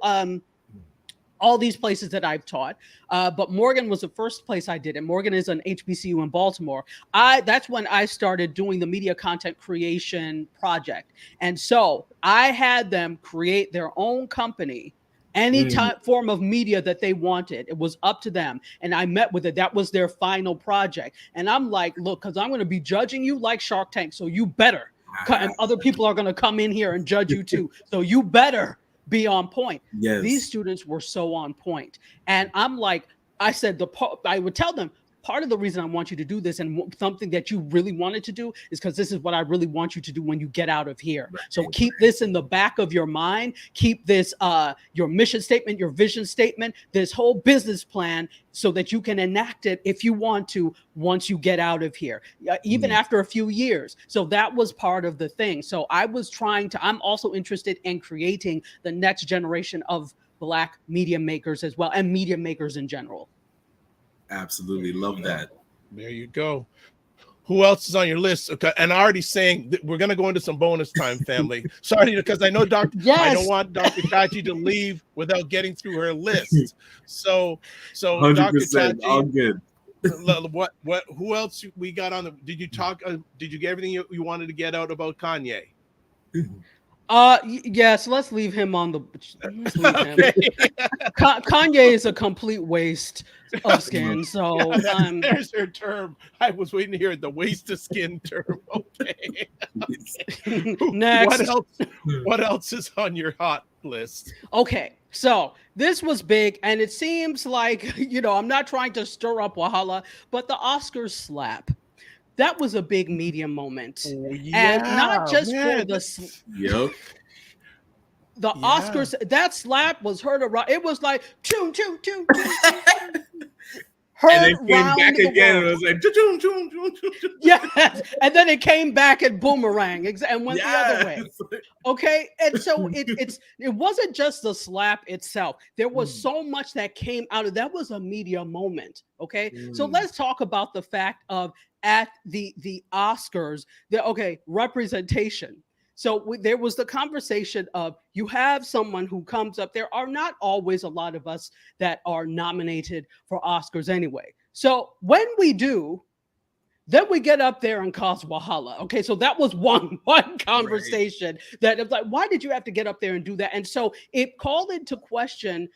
all these places that I've taught, but Morgan was the first place I did it. Morgan is an HBCU in Baltimore. That's when I started doing the media content creation project. And so I had them create their own company, any form of media that they wanted. It was up to them. And I met with it. That was their final project. And I'm like, look, because I'm going to be judging you like Shark Tank. So you better, and other people are going to come in here and judge you too. So you better be on point. Yes. These students were so on point. And I'm like, I said, I would tell them, part of the reason I want you to do this, and something that you really wanted to do, is because this is what I really want you to do when you get out of here. Right. So keep this in the back of your mind. Keep this, your mission statement, your vision statement, this whole business plan, so that you can enact it if you want to once you get out of here, even after a few years. So that was part of the thing. So I was I'm also interested in creating the next generation of Black media makers as well, and media makers in general. Absolutely. Love that. There you go. Who else is on your list? Okay, and I'm already saying that we're going to go into some bonus time, family. Sorry, because I know I don't want Dr. Tachi to leave without getting through her list. So 100%, Dr. Tachi, all good. What? Who else we got on the? Did you talk? Did you get everything you wanted to get out about Kanye? Yes, let's leave him on the. Kanye is a complete waste of skin. So there's her term. I was waiting to hear the waste of skin term. Okay. Next. What else is on your hot list? Okay, so this was big, and it seems like, I'm not trying to stir up Wahala, but the Oscars slap. That was a big media moment. Oh, yeah, and not just for the Oscars. That slap was heard around. It was like choo choo choo choo. and then heard came round back the again, and it world. was like, "Choo-choom, choom, choom, choom, choom." Yes, and then it came back and boomerang and went the other way. Yes. Okay, and so it wasn't just the slap itself. There was Mm, so much that came out of that was a media moment. Okay, so mm, let's talk about the fact of at the Oscars, representation. So there was the conversation of you have someone who comes up. There are not always a lot of us that are nominated for Oscars anyway. So when we do, then we get up there and cause wahala. Okay, so that was one right. conversation that it was like, why did you have to get up there and do that? And so it called into question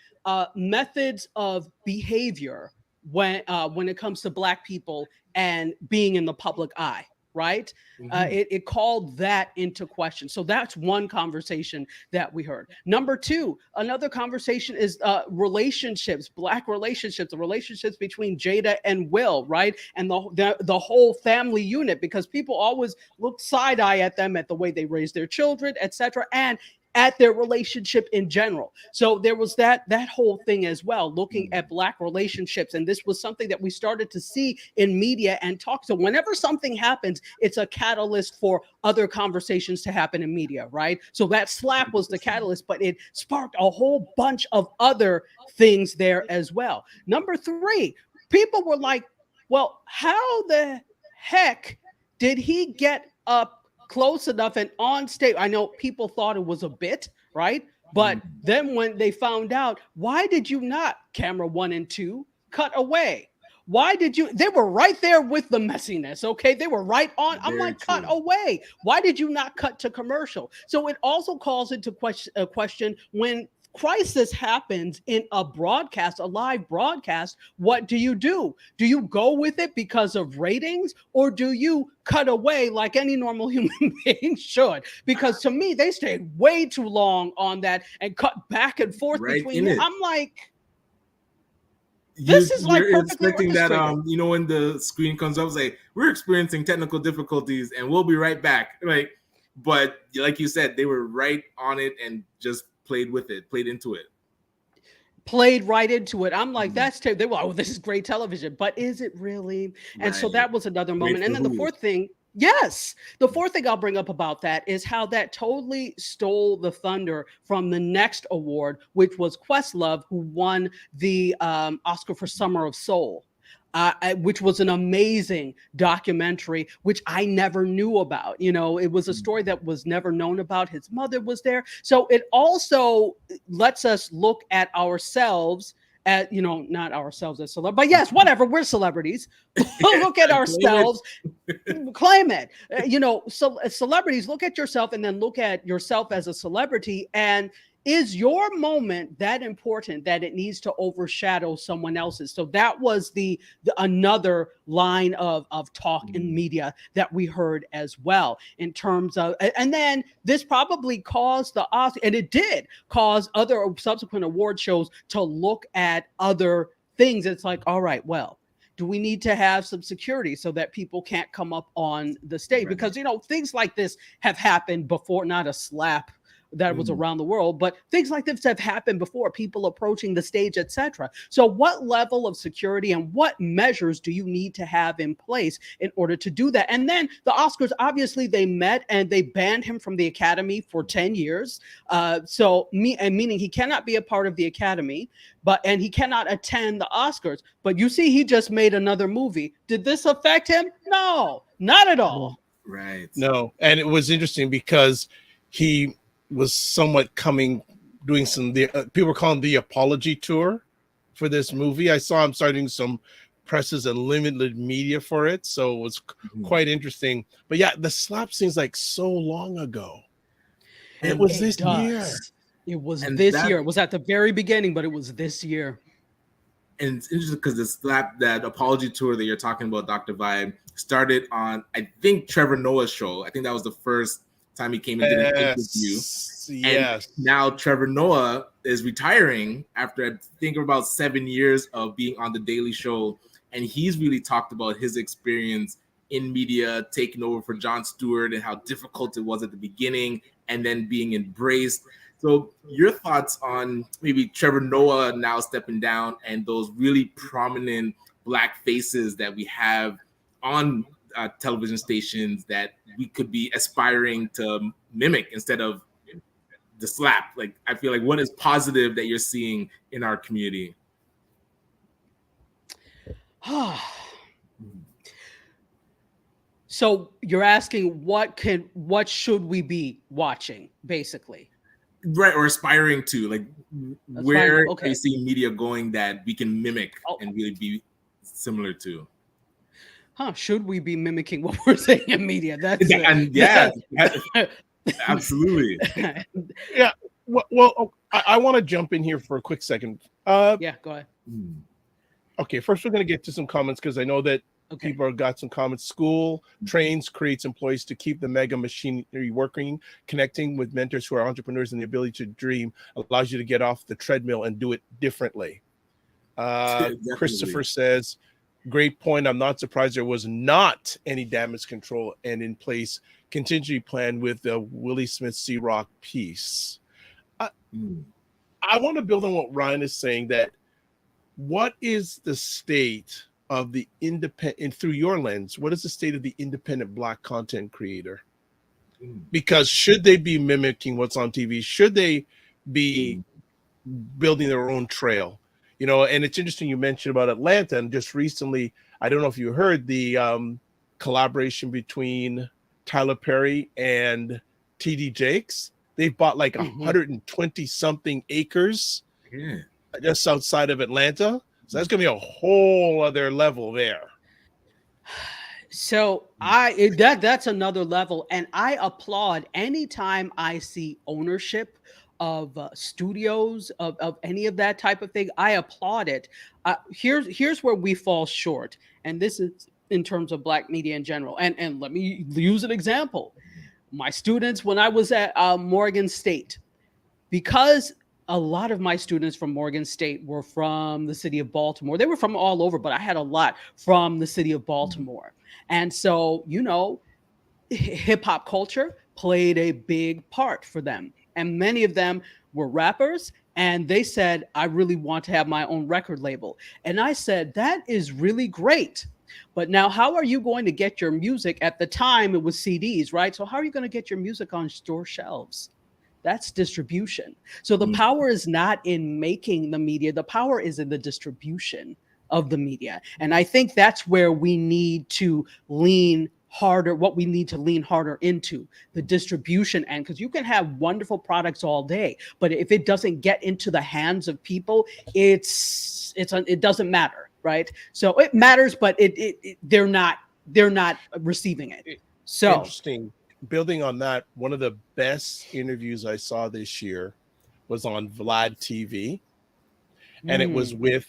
methods of behavior when it comes to Black people and being in the public eye. Right? Mhm. It called that into question. So that's one conversation that we heard. Number two, another conversation is relationships, Black relationships, the relationships between Jada and Will, right? And the whole family unit, because people always look side eye at them at the way they raise their children, etc. And at their relationship in general. So there was that whole thing as well, looking at Black relationships. And this was something that we started to see in media and talk. So whenever something happens, it's a catalyst for other conversations to happen in media, right? So that slap was the catalyst, but it sparked a whole bunch of other things there as well. Number three, people were like, well, how the heck did he get up close enough and on stage? I know people thought it was a bit, right? But then when they found out, why did you not, camera 1 and 2, cut away? Why did you? They were right there with the messiness, okay? They were right on. I'm Very like, cut true. away. Why did you not cut to commercial? So it also calls into question when crisis happens in a broadcast, a live broadcast, what do? Do you go with it because of ratings, or do you cut away like any normal human being should? Because to me, they stayed way too long on that and cut back and forth Right between in here. it. I'm like, this is like You're perfectly expecting that orchestrated. when the screen comes up, it's like, we're experiencing technical difficulties and we'll be right back. Like, but like you said, they were right on it and just played with it, played into it. Played right into it. I'm like, that's terrible. They were, oh, this is great television, but is it really? And so Right. that was another Great moment. for And then the who? fourth thing, yes, the fourth thing I'll bring up about that is how that totally stole the thunder from the next award, which was Questlove, who won the Oscar for Summer of Soul. Which was an amazing documentary, which I never knew about. You know, it was a story that was never known about. His mother was there. So it also lets us look at ourselves at, not ourselves as celebrities, but yes, whatever, we're celebrities. Look at Claim it. ourselves, claim it. So celebrities, look at yourself and then look at yourself as a celebrity. And is your moment that important that it needs to overshadow someone else's? So that was the another line of talk in media that we heard as well, in terms of, and then this probably caused the Oscar, and it did cause other subsequent award shows to look at other things. It's like, all right, well, do we need to have some security so that people can't come up on the stage? Right. Because things like this have happened before. Not a slap that was around the world, but things like this have happened before, people approaching the stage, etc. So what level of security and what measures do you need to have in place in order to do that? And then the Oscars, obviously they met and they banned him from the Academy for 10 years. Meaning he cannot be a part of the Academy, and he cannot attend the Oscars. But you see, he just made another movie. Did this affect him? No, not at all. Right. No, and it was interesting because he was somewhat doing people were calling the apology tour for this movie. I saw him starting some presses and limited media for it, so it was quite interesting. But yeah, the slap seems like so long ago, and it was this year. It was And this year. It was at the very beginning, but it was this year. And it's interesting because that apology tour that you're talking about, Dr. Vibe, started on, I think, Trevor Noah's show. I think that was the first time he came and did an interview. Yes. And now Trevor Noah is retiring after, I think, about 7 years of being on The Daily Show. And he's really talked about his experience in media, taking over for Jon Stewart and how difficult it was at the beginning and then being embraced. So your thoughts on maybe Trevor Noah now stepping down and those really prominent Black faces that we have on television stations that we could be aspiring to mimic instead of the slap? Like, I feel like, what is positive that you're seeing in our community? So you're asking what should we be watching, basically? Right, or aspiring to, like, where are Okay. you seeing media going that we can mimic Oh. and really be similar to? Should we be mimicking what we're saying in media? That's absolutely. Yeah. Well, I want to jump in here for a quick second. Yeah, go ahead. Okay, first we're going to get to some comments because I know that people have got some comments. School trains, creates employees to keep the mega machinery working, connecting with mentors who are entrepreneurs, and the ability to dream allows you to get off the treadmill and do it differently. Christopher says, great point. I'm not surprised there was not any damage control and in place contingency plan with the Willie Smith Sea Rock piece. I want to build on what Ryan is saying, that what is the state of the independent, through your lens, what is the state of the independent Black content creator? Because should they be mimicking what's on TV? Should they be building their own trail? You know, and it's interesting you mentioned about Atlanta, and just recently, I don't know if you heard the collaboration between Tyler Perry and TD Jakes. They've bought like 120 something acres just outside of Atlanta. So that's going to be a whole other level there. So that's another level, and I applaud anytime I see ownership of studios of any of that type of thing. I applaud it. Here's where we fall short, and this is in terms of Black media in general. And let me use an example. My students, when I was at Morgan State, because a lot of my students from Morgan State were from the city of Baltimore. They were from all over, but I had a lot from the city of Baltimore. And so, you know, hip hop culture played a big part for them. And many of them were rappers. And they said, I really want to have my own record label. And I said, that is really great. But now, how are you going to get your music? At the time, it was CDs, right? So how are you going to get your music on store shelves? That's distribution. So the power is not in making the media. The power is in the distribution of the media. And I think that's where we need to lean harder, what we need to lean harder into, the distribution end, because you can have wonderful products all day, but if it doesn't get into the hands of people, it doesn't matter, right? So it matters, but they're not receiving it. So interesting. Building on that, one of the best interviews I saw this year was on Vlad TV, and it was with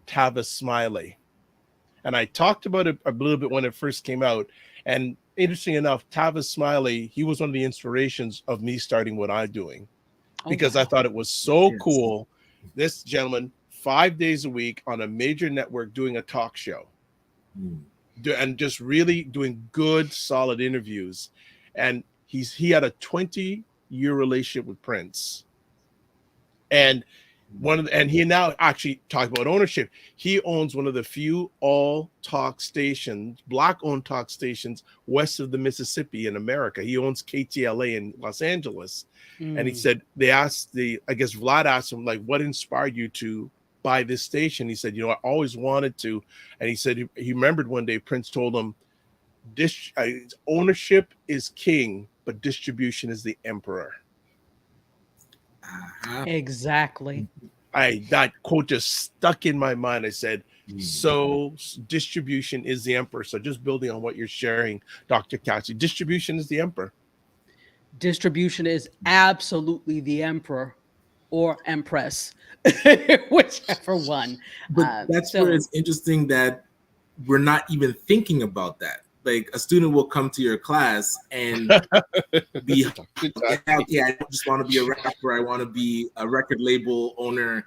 Tavis Smiley. And I talked about it a little bit when it first came out. And interesting enough, Tavis Smiley, he was one of the inspirations of me starting what I'm doing, because I thought it was so cool. This gentleman, 5 days a week on a major network doing a talk show and just really doing good, solid interviews. And he had a 20-year relationship with Prince, and he now actually talk about ownership. He owns one of the few all talk stations, Black-owned talk stations west of the Mississippi in America. He owns KTLA in Los Angeles, and he said Vlad asked him, like, what inspired you to buy this station? He said, you know, I always wanted to, and he said he remembered one day Prince told him, ownership is king, but distribution is the emperor. Exactly. That quote just stuck in my mind. I said, so distribution is the emperor. So just building on what you're sharing, Dr. Tachi, distribution is the emperor. Distribution is absolutely the emperor or empress, whichever one. But that's where it's interesting that we're not even thinking about that. Like, a student will come to your class and be, okay, I don't just want to be a rapper, I want to be a record label owner.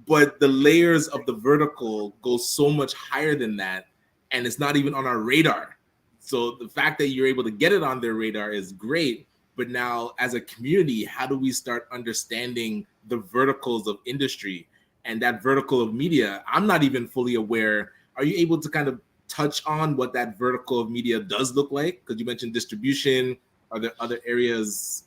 But the layers of the vertical go so much higher than that, and it's not even on our radar. So the fact that you're able to get it on their radar is great. But now, as a community, how do we start understanding the verticals of industry and that vertical of media? I'm not even fully aware. are you able to kind of touch on what that vertical of media does look like? Because you mentioned distribution. Are there other areas?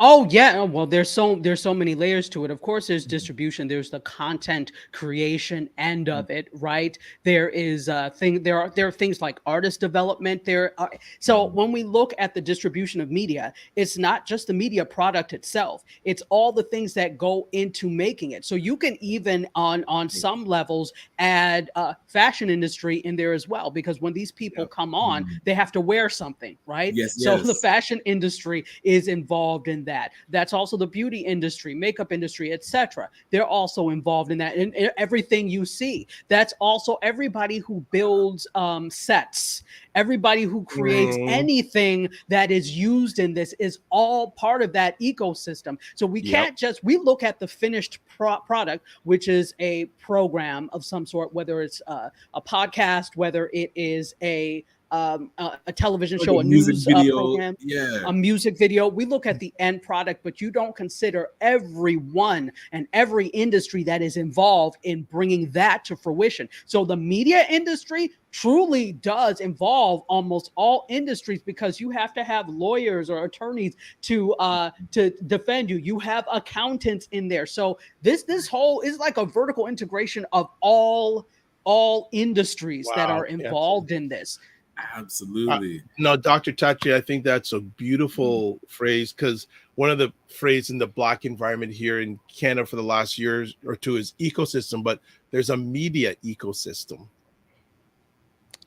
Oh yeah, well there's so many layers to it. Of course there's distribution, there's the content creation end of it, right? There is there are things like artist development there. So when we look at the distribution of media, it's not just the media product itself. It's all the things that go into making it. So you can even on some levels add fashion industry in there as well, because when these people come on, they have to wear something, right? Yes, So yes. the fashion industry is involved in that. That's also the beauty industry, makeup industry, etc. They're also involved in that, and everything you see. That's also everybody who builds sets, everybody who creates anything that is used in this is all part of that ecosystem. So we can't just, we look at the finished product, which is a program of some sort, whether it's a podcast, whether it is a television Like show, a a music news video. program, Yeah. a music video. We look at the end product, but you don't consider everyone and every industry that is involved in bringing that to fruition. So the media industry truly does involve almost all industries, because you have to have lawyers or attorneys to defend you. You have accountants in there. So this whole is like a vertical integration of all industries that are involved in this. Absolutely. No, Dr. Tachi, I think that's a beautiful phrase, because one of the phrases in the Black environment here in Canada for the last year or two is ecosystem, but there's a media ecosystem.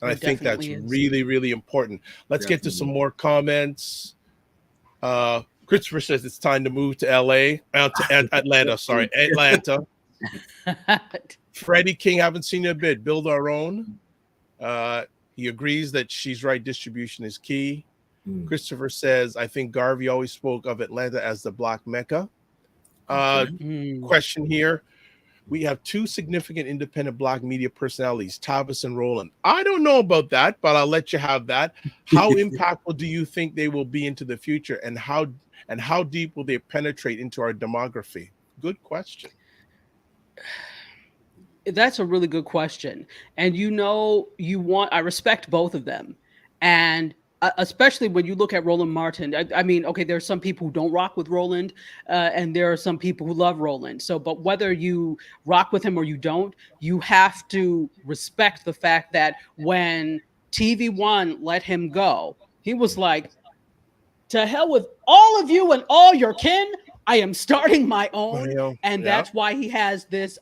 And I think that's really, really important. Let's get to some more comments. Christopher says it's time to move to LA, to Atlanta, sorry, Atlanta. Freddie King, haven't seen you a bit. Build our own. He agrees that she's right. Distribution is key. Christopher says, I think Garvey always spoke of Atlanta as the Black Mecca. Question here. We have two significant independent Black media personalities, Tavis and Roland. I don't know about that, but I'll let you have that. How impactful do you think they will be into the future, and how deep will they penetrate into our demography? Good question. That's a really good question. And I respect both of them. And especially when you look at Roland Martin. I mean, okay, there's some people who don't rock with Roland, and there are some people who love Roland. So, but whether you rock with him or you don't, you have to respect the fact that when TV1 let him go, he was like, to hell with all of you and all your kin. I am starting my own, and that's why he has this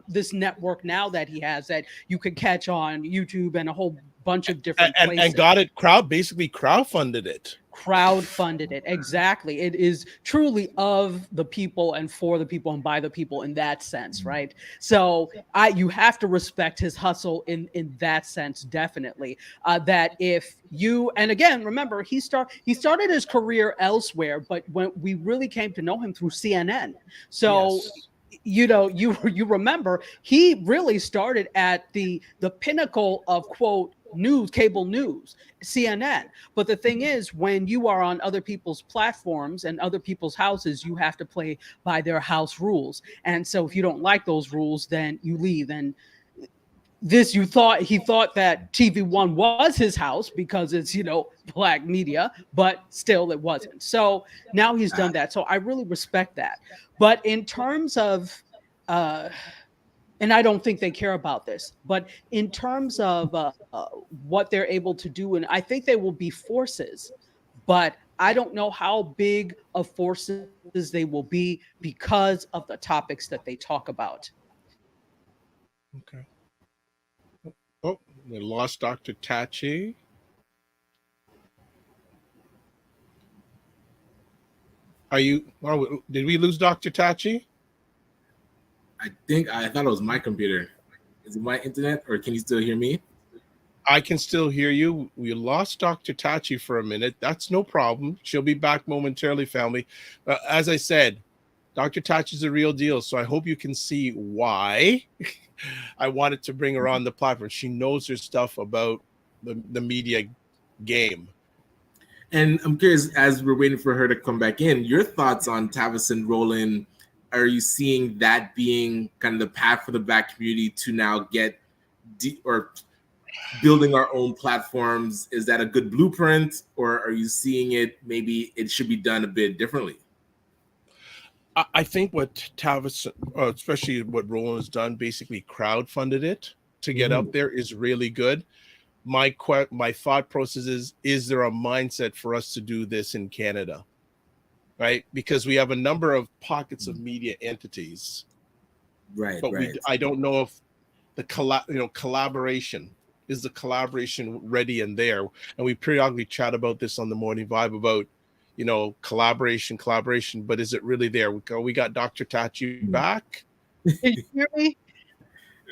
this network now that he has, that you can catch on YouTube and a whole bunch of different places. And got it basically crowdfunded it. Crowdfunded it, exactly. It is truly of the people and for the people and by the people in that sense, right? So you have to respect his hustle in that sense, definitely. That if you, and again, remember, he started his career elsewhere, but when we really came to know him through CNN. So you remember he really started at the pinnacle of, quote, cable news, CNN. But the thing is, when you are on other people's platforms and other people's houses, you have to play by their house rules. And so if you don't like those rules, then you leave. And he thought that TV1 was his house because it's, Black media, but still it wasn't. So now he's done that. So I really respect that. But in terms of and I don't think they care about this, but in terms of what they're able to do, and I think they will be forces, but I don't know how big of forces they will be because of the topics that they talk about. Okay. Oh, we lost Dr. Tachi. Did we lose Dr. Tachi? I thought it was my computer. Is it my internet, or can you still hear me? I can still hear you. We lost Dr. Tachi for a minute. That's no problem. She'll be back momentarily, family. As I said, Dr. Tachi's a real deal, so I hope you can see why I wanted to bring her on the platform. She knows her stuff about the media game. And I'm curious, as we're waiting for her to come back in, your thoughts on Tavis and Roland. Are you seeing that being kind of the path for the Black community to now get or building our own platforms, is that a good blueprint, or are you seeing it maybe it should be done a bit differently? I think what Tavis, especially what Roland has done, basically crowdfunded it to get out there is really good. My thought process is there a mindset for us to do this in Canada? Right? Because we have a number of pockets of media entities, Right, but right. I don't know if the collaboration is the collaboration ready and there. And we periodically chat about this on the Morning Vibe about, collaboration, but is it really there? We got Dr. Tachi back. Can you hear me?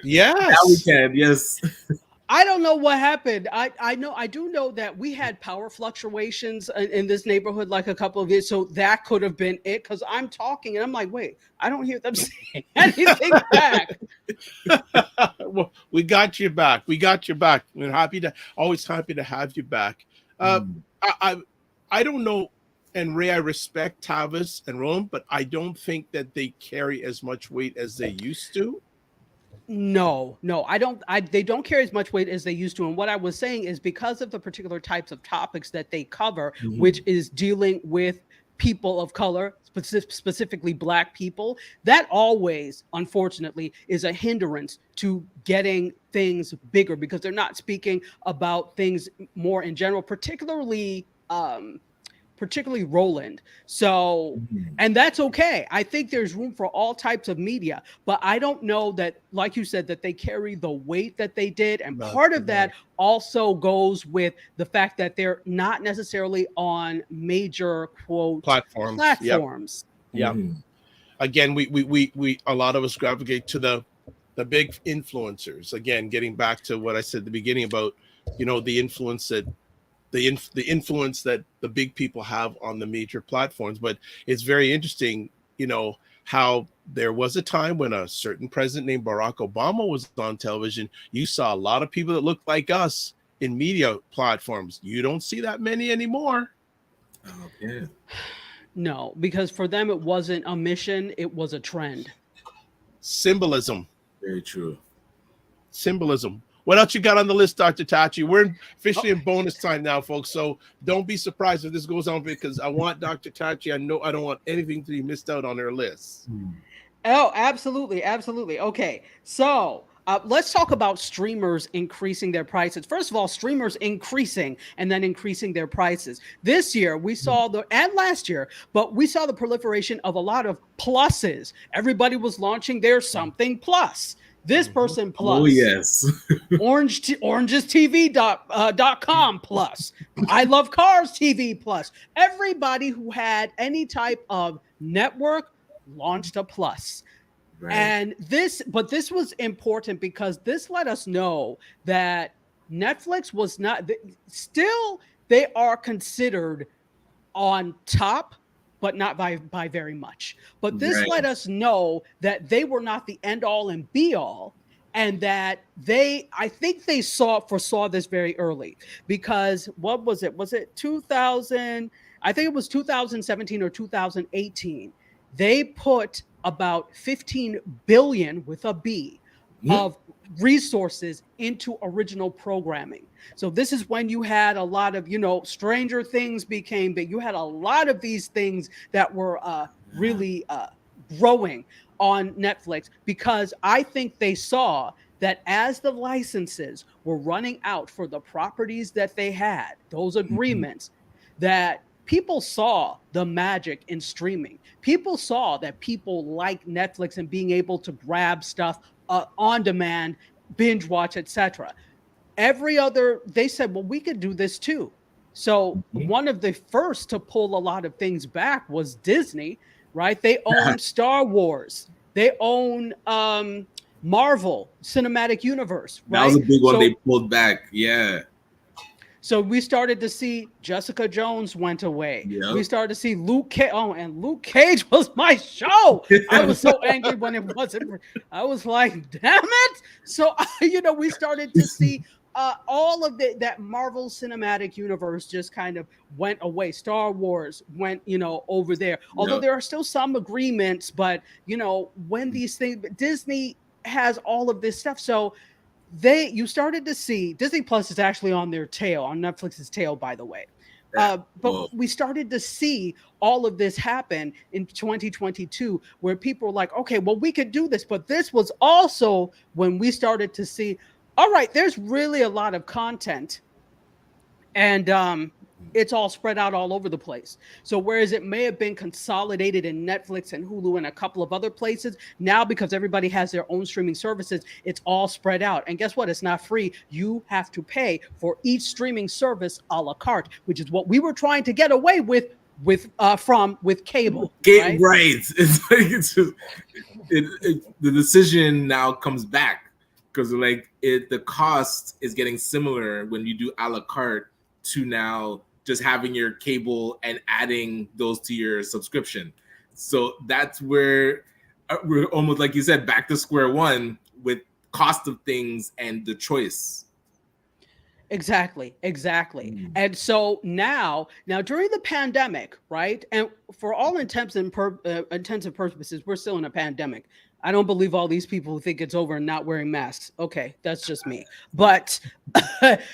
Now we Yes. can, yes. I don't know what happened. I do know that we had power fluctuations in this neighborhood like a couple of years, so that could have been it. Because I'm talking and I'm like, wait, I don't hear them saying anything back. Well, we got you back. We're always happy to have you back. I don't know, and Ray, I respect Tavis and Rome, but I don't think that they carry as much weight as they used to. No, I don't. They don't carry as much weight as they used to. And what I was saying is because of the particular types of topics that they cover, which is dealing with people of color, specifically Black people, that always, unfortunately, is a hindrance to getting things bigger because they're not speaking about things more in general, particularly Roland. So, and that's okay. I think there's room for all types of media, but I don't know that, like you said, that they carry the weight that they did. And part of that also goes with the fact that they're not necessarily on major quote platforms. Yeah. Again, we a lot of us gravitate to the big influencers. Again, getting back to what I said at the beginning about, the influence that the influence that the big people have on the major platforms. But it's very interesting, how there was a time when a certain president named Barack Obama was on television. You saw a lot of people that looked like us in media platforms. You don't see that many anymore. Okay. No, because for them, it wasn't a mission. It was a trend. Symbolism. Very true. Symbolism. What else you got on the list, Dr. Tachi? We're officially in bonus time now, folks. So don't be surprised if this goes on because I want Dr. Tachi. I know I don't want anything to be missed out on her list. Oh, absolutely. Absolutely. Okay. So let's talk about streamers increasing their prices. First of all, streamers increasing and then increasing their prices. This year, we saw and last year, but we saw the proliferation of a lot of pluses. Everybody was launching their something plus. This person plus. Oh, yes. OrangeTV.com plus. I Love Cars TV plus. Everybody who had any type of network launched a plus. Right. And this was important because this let us know that Netflix was not still, they are considered on top, but not by very much. But this let us know that they were not the end all and be all, and that I think they foresaw this very early because what was it? Was it 2000? I think it was 2017 or 2018. They put about 15 billion with a B of resources into original programming. So this is when you had a lot of, Stranger Things became big. You had a lot of these things that were really growing on Netflix because I think they saw that as the licenses were running out for the properties that they had, those agreements, that people saw the magic in streaming. People saw that people like Netflix and being able to grab stuff on demand, binge watch, etc. They said, well, we could do this too. So one of the first to pull a lot of things back was Disney, right? They own Star Wars. They own Marvel Cinematic Universe, right? That was a big one they pulled back. Yeah. So we started to see Jessica Jones went away. Yep. We started to see Luke Cage. Oh, and Luke Cage was my show. I was so angry when it wasn't. I was like, damn it. So, we started to see all of that Marvel Cinematic Universe just kind of went away. Star Wars went, over there. Although there are still some agreements, but, when these things, Disney has all of this stuff. So you started to see Disney Plus is actually on their tail, on Netflix's tail, by the way. But we started to see all of this happen in 2022, where people were like, okay, well, we could do this. But this was also when we started to see, all right, there's really a lot of content, and it's all spread out all over the place. So whereas it may have been consolidated in Netflix and Hulu and a couple of other places, now because everybody has their own streaming services, it's all spread out. And guess what? It's not free. You have to pay for each streaming service a la carte, which is what we were trying to get away with cable. Right. It's like the decision now comes back because the cost is getting similar when you do a la carte to now just having your cable and adding those to your subscription. So that's where we're almost, like you said, back to square one with cost of things and the choice. Exactly. And so now during the pandemic, right? And for all intents and purposes, we're still in a pandemic. I don't believe all these people who think it's over and not wearing masks. Okay, that's just me. But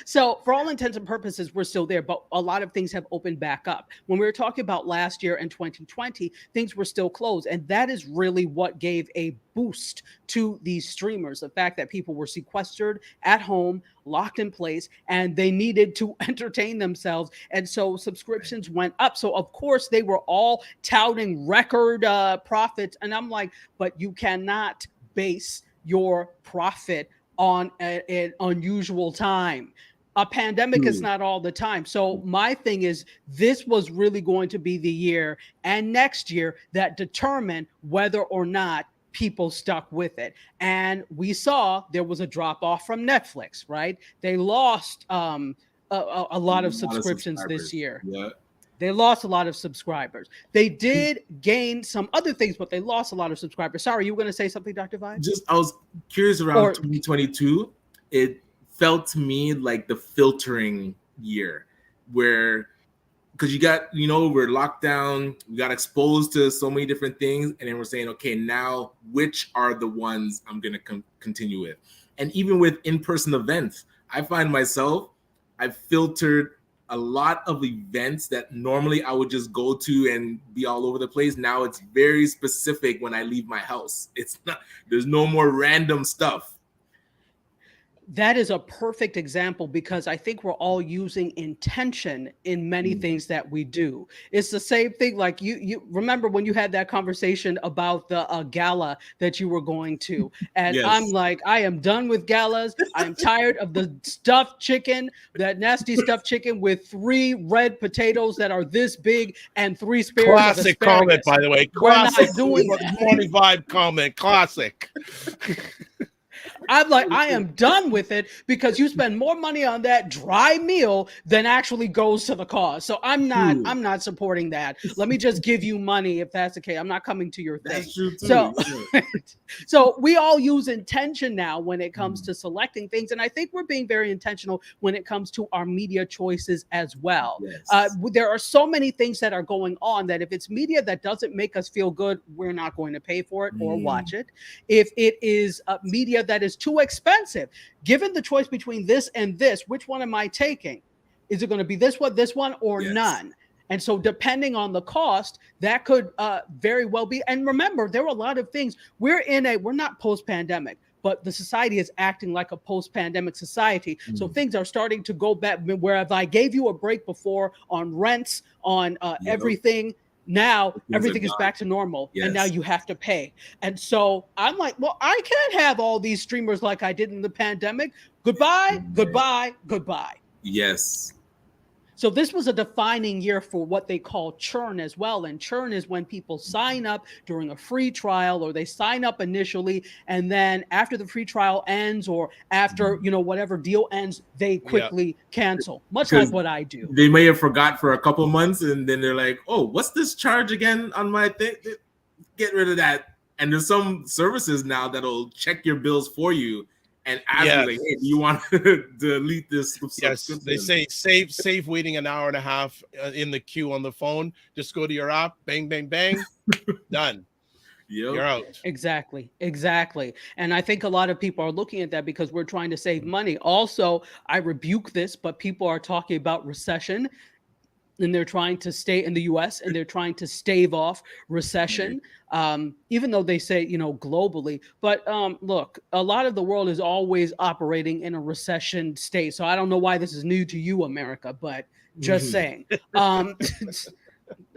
so for all intents and purposes, we're still there. But a lot of things have opened back up. When we were talking about last year and 2020, things were still closed. And that is really what gave a boost to these streamers. The fact that people were sequestered at home, locked in place, and they needed to entertain themselves. And so subscriptions went up. So of course they were all touting record profits. And I'm like, but you cannot base your profit on an unusual time. A pandemic is not all the time. So my thing is, this was really going to be the year and next year that determined whether or not people stuck with it. And we saw there was a drop off from Netflix, right? They lost a lot of subscriptions this year. Yeah. They lost a lot of subscribers. They did gain some other things, but they lost a lot of subscribers. Sorry, you were going to say something, Dr. Vibe? I was curious around 2022. It felt to me like the filtering year where, because you got, we're locked down, we got exposed to so many different things, and then we're saying, okay, now which are the ones I'm going to continue with? And even with in-person events, I find myself, I've filtered a lot of events that normally I would just go to and be all over the place. Now it's very specific when I leave my house. There's no more random stuff. That is a perfect example, because I think we're all using intention in many things that we do. It's the same thing. Like you remember when you had that conversation about the gala that you were going to, and yes. I'm like, I am done with galas. I'm tired of the stuffed chicken, that nasty stuffed chicken with 3 red potatoes that are this big and 3 spears. Classic comment, by the way. Classic morning vibe comment. Classic. I'm like, I am done with it, because you spend more money on that dry meal than actually goes to the cause. So I'm not supporting that. Let me just give you money if that's okay. I'm not coming to your thing. That's true too. So we all use intention now when it comes to selecting things. And I think we're being very intentional when it comes to our media choices as well. Yes. There are so many things that are going on that if it's media that doesn't make us feel good, we're not going to pay for it or watch it. If it is media that is too expensive, given the choice between this and this, which one am I taking? Is it going to be this one, or none? And so depending on the cost, that could very well be. And remember, there are a lot of things. We're not post-pandemic, but the society is acting like a post-pandemic society. So things are starting to go back, where if I gave you a break before on rents, on everything, now everything is back to normal, and now you have to pay. And so I'm like, well, I can't have all these streamers like I did in the pandemic. Goodbye. Yes. So this was a defining year for what they call churn as well. And churn is when people sign up during a free trial, or they sign up initially, and then after the free trial ends, or after, whatever deal ends, they quickly cancel, much like what I do. They may have forgot for a couple months, and then they're like, oh, what's this charge again on my thing? Get rid of that. And there's some services now that'll check your bills for you and ask you, like, hey, do you want to delete this? Yes, they say save waiting an hour and a half in the queue on the phone. Just go to your app, bang, bang, bang, done. You're out. Exactly. And I think a lot of people are looking at that because we're trying to save money. Also, I rebuke this, but people are talking about recession, and they're trying to stay in the US, and they're trying to stave off recession, even though they say, globally. But look, a lot of the world is always operating in a recession state. So I don't know why this is new to you, America, but just saying.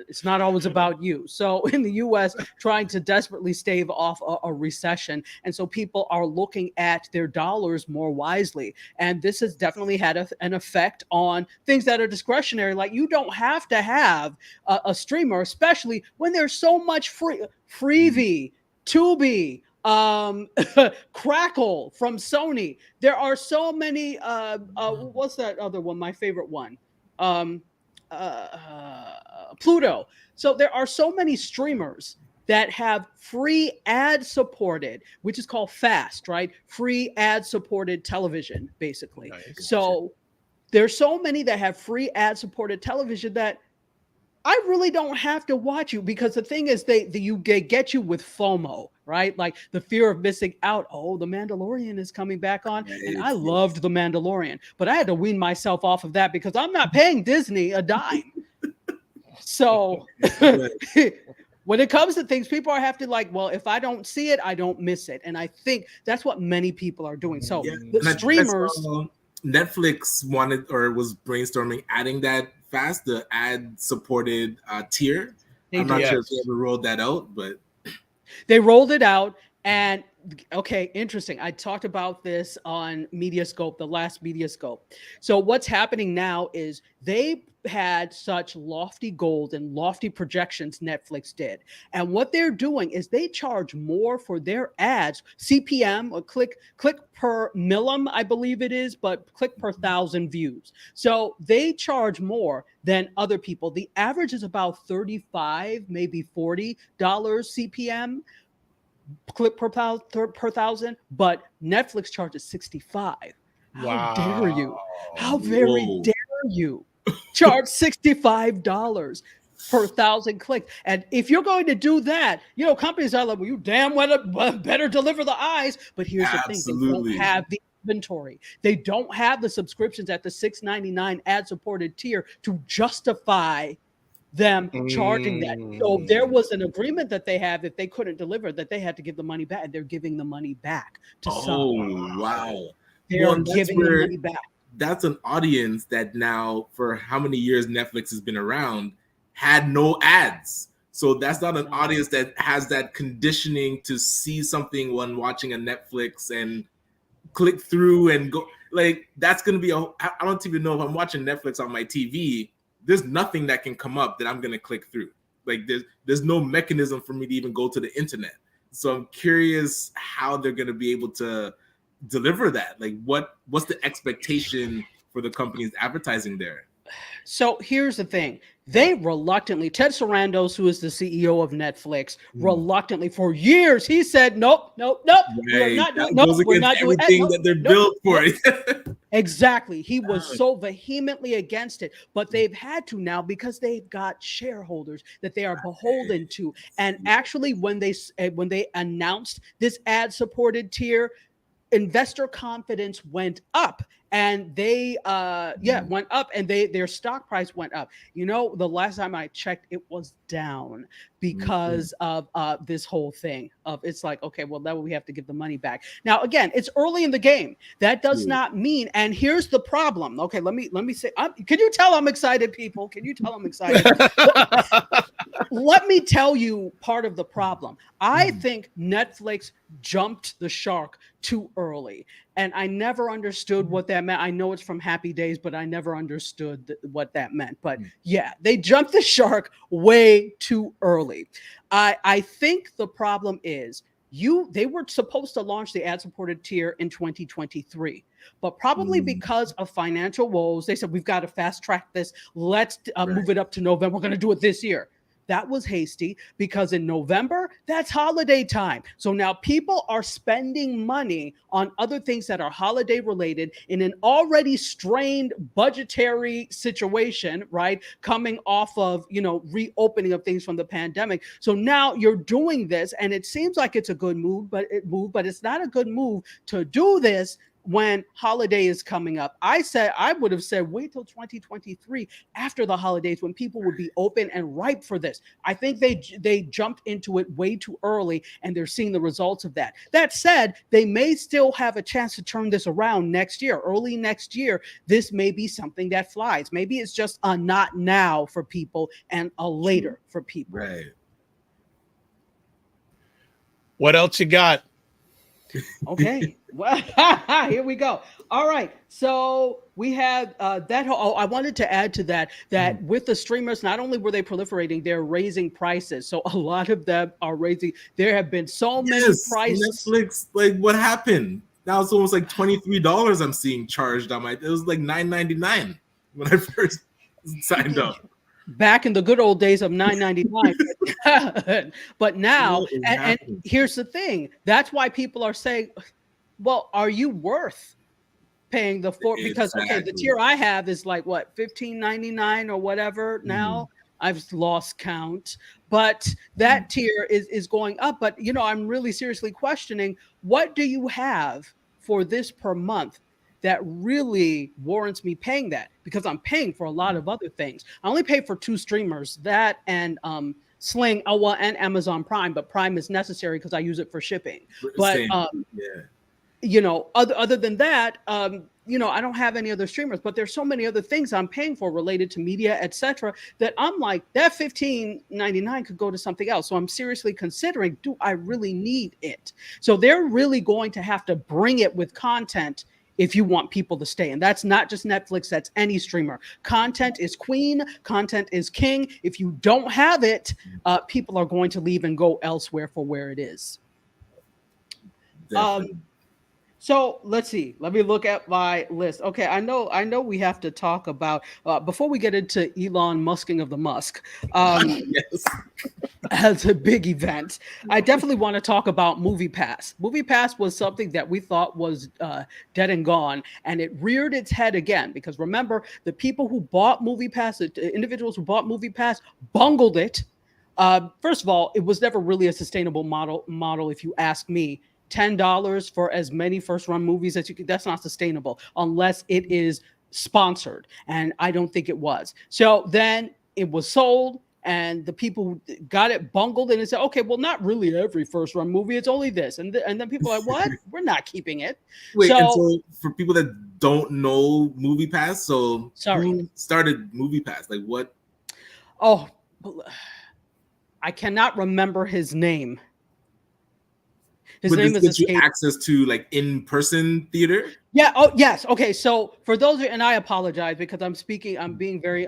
It's not always about you. So in the US, trying to desperately stave off a recession. And so people are looking at their dollars more wisely. And this has definitely had an effect on things that are discretionary. Like, you don't have to have a streamer, especially when there's so much freebie, Tubi, Crackle from Sony. There are so many, what's that other one? My favorite one. Pluto. So there are so many streamers that have free ad supported, which is called FAST, right? Free ad supported television, basically. Nice. So there's so many that have free ad supported television that I really don't have to watch you, because the thing is, they get you with FOMO, right? Like the fear of missing out. Oh, The Mandalorian is coming back on, and I loved The Mandalorian, but I had to wean myself off of that because I'm not paying Disney a dime. So when it comes to things, people have to well, if I don't see it, I don't miss it. And I think that's what many people are doing. So the streamers. Netflix wanted, or was brainstorming, adding that FAST, the ad-supported tier. I'm not sure if they ever rolled that out, but they rolled it out. And okay, interesting. I talked about this on Mediascope, the last Mediascope. So what's happening now is they had such lofty goals and lofty projections, Netflix did. And what they're doing is they charge more for their ads, CPM, or click per millim, I believe it is, but click per 1,000 views. So they charge more than other people. The average is about $35, maybe $40 CPM. Click per 1,000, but Netflix charges $65. How dare you? How very dare you charge $65 per 1,000 clicks? And if you're going to do that, companies are like, well, you damn well better deliver the eyes. But here's the thing: they don't have the inventory. They don't have the subscriptions at the $6.99 ad-supported tier to justify them charging that. So there was an agreement that they have, if they couldn't deliver, that they had to give the money back, and they're giving the money back to some. Oh, wow. They're giving the money back. That's an audience that now, for how many years Netflix has been around, had no ads. So that's not an audience that has that conditioning to see something when watching a Netflix and click through and go. Like, that's going to be I don't even know if I'm watching Netflix on my TV. There's nothing that can come up that I'm going to click through. Like, there's no mechanism for me to even go to the internet. So I'm curious how they're going to be able to deliver that. Like, what's the expectation for the companies advertising there? So here's the thing. They reluctantly, Ted Sarandos, who is the CEO of Netflix, reluctantly for years, he said, nope. We're not doing everything that they're built for. Exactly. He was so vehemently against it, but they've had to now because they've got shareholders that they are beholden to. And actually, when they announced this ad-supported tier, investor confidence went up, and they went up, and their stock price went up. The last time I checked, it was down because of this whole thing of, it's like, okay, well, now we have to give the money back. Now, again, it's early in the game. That does not mean, and here's the problem. Okay, let me say, can you tell I'm excited, people? Can you tell I'm excited? Let me tell you part of the problem. I think Netflix jumped the shark too early, and I never understood what that meant. I know it's from Happy Days, but I never understood what that meant. But yeah, they jumped the shark way too early. I think the problem is they were supposed to launch the ad-supported tier in 2023, but probably because of financial woes, they said, we've got to fast track this. Let's move it up to November. We're going to do it this year. That was hasty because in November, that's holiday time. So now people are spending money on other things that are holiday related in an already strained budgetary situation, right? Coming off of, reopening of things from the pandemic. So now you're doing this and it seems like it's a good move, but it's not a good move to do this when holiday is coming up. I would have said wait till 2023 after the holidays when people would be open and ripe for this. I think they jumped into it way too early and they're seeing the results of that. That said, they may still have a chance to turn this around next year. Early next year, this may be something that flies. Maybe it's just a not now for people and a later for people. Right. What else you got? Okay. Well, here we go. All right. So we have that. I wanted to add to that with the streamers, not only were they proliferating, they're raising prices. So a lot of them are raising. There have been so many prices. Netflix, like what happened? Now it's almost like $23 I'm seeing charged on it was like $9.99 when I first signed up. Back in the good old days of $9.99. But now, and here's the thing. That's why people are saying, well, are you worth paying the for? Because, okay, the tier I have is like, what, $15.99 or whatever now? I've lost count. But that tier is going up. But, I'm really seriously questioning, what do you have for this per month that really warrants me paying that? Because I'm paying for a lot of other things. I only pay for 2 streamers, that and Sling, and Amazon Prime, but Prime is necessary because I use it for shipping. But other than that, I don't have any other streamers, but there's so many other things I'm paying for related to media, etc., that I'm like, that $15.99 could go to something else. So I'm seriously considering, do I really need it? So they're really going to have to bring it with content if you want people to stay. And that's not just Netflix, that's any streamer. Content is queen, content is king. If you don't have it, people are going to leave and go elsewhere for where it is. So let's see. Let me look at my list. Okay, I know we have to talk about before we get into Elon Musking of the Musk. Yes. As a big event, I definitely want to talk about Movie Pass. Movie Pass was something that we thought was dead and gone, and it reared its head again. Because remember, the people who bought Movie Pass, the individuals who bought Movie Pass, bungled it. First of all, it was never really a sustainable model, if you ask me. $10 for as many first-run movies as you can, that's not sustainable unless it is sponsored. And I don't think it was. So then it was sold, and the people who got it bungled and said, okay, well, not really every first-run movie. It's only this. And then people are like, what? We're not keeping it. Wait, so for people that don't know Movie Pass, who started Movie Pass? Like what? Oh, I cannot remember his name. His name is access to like in-person theater. Yeah. Oh, yes. Okay. So for those, and I apologize because I'm being very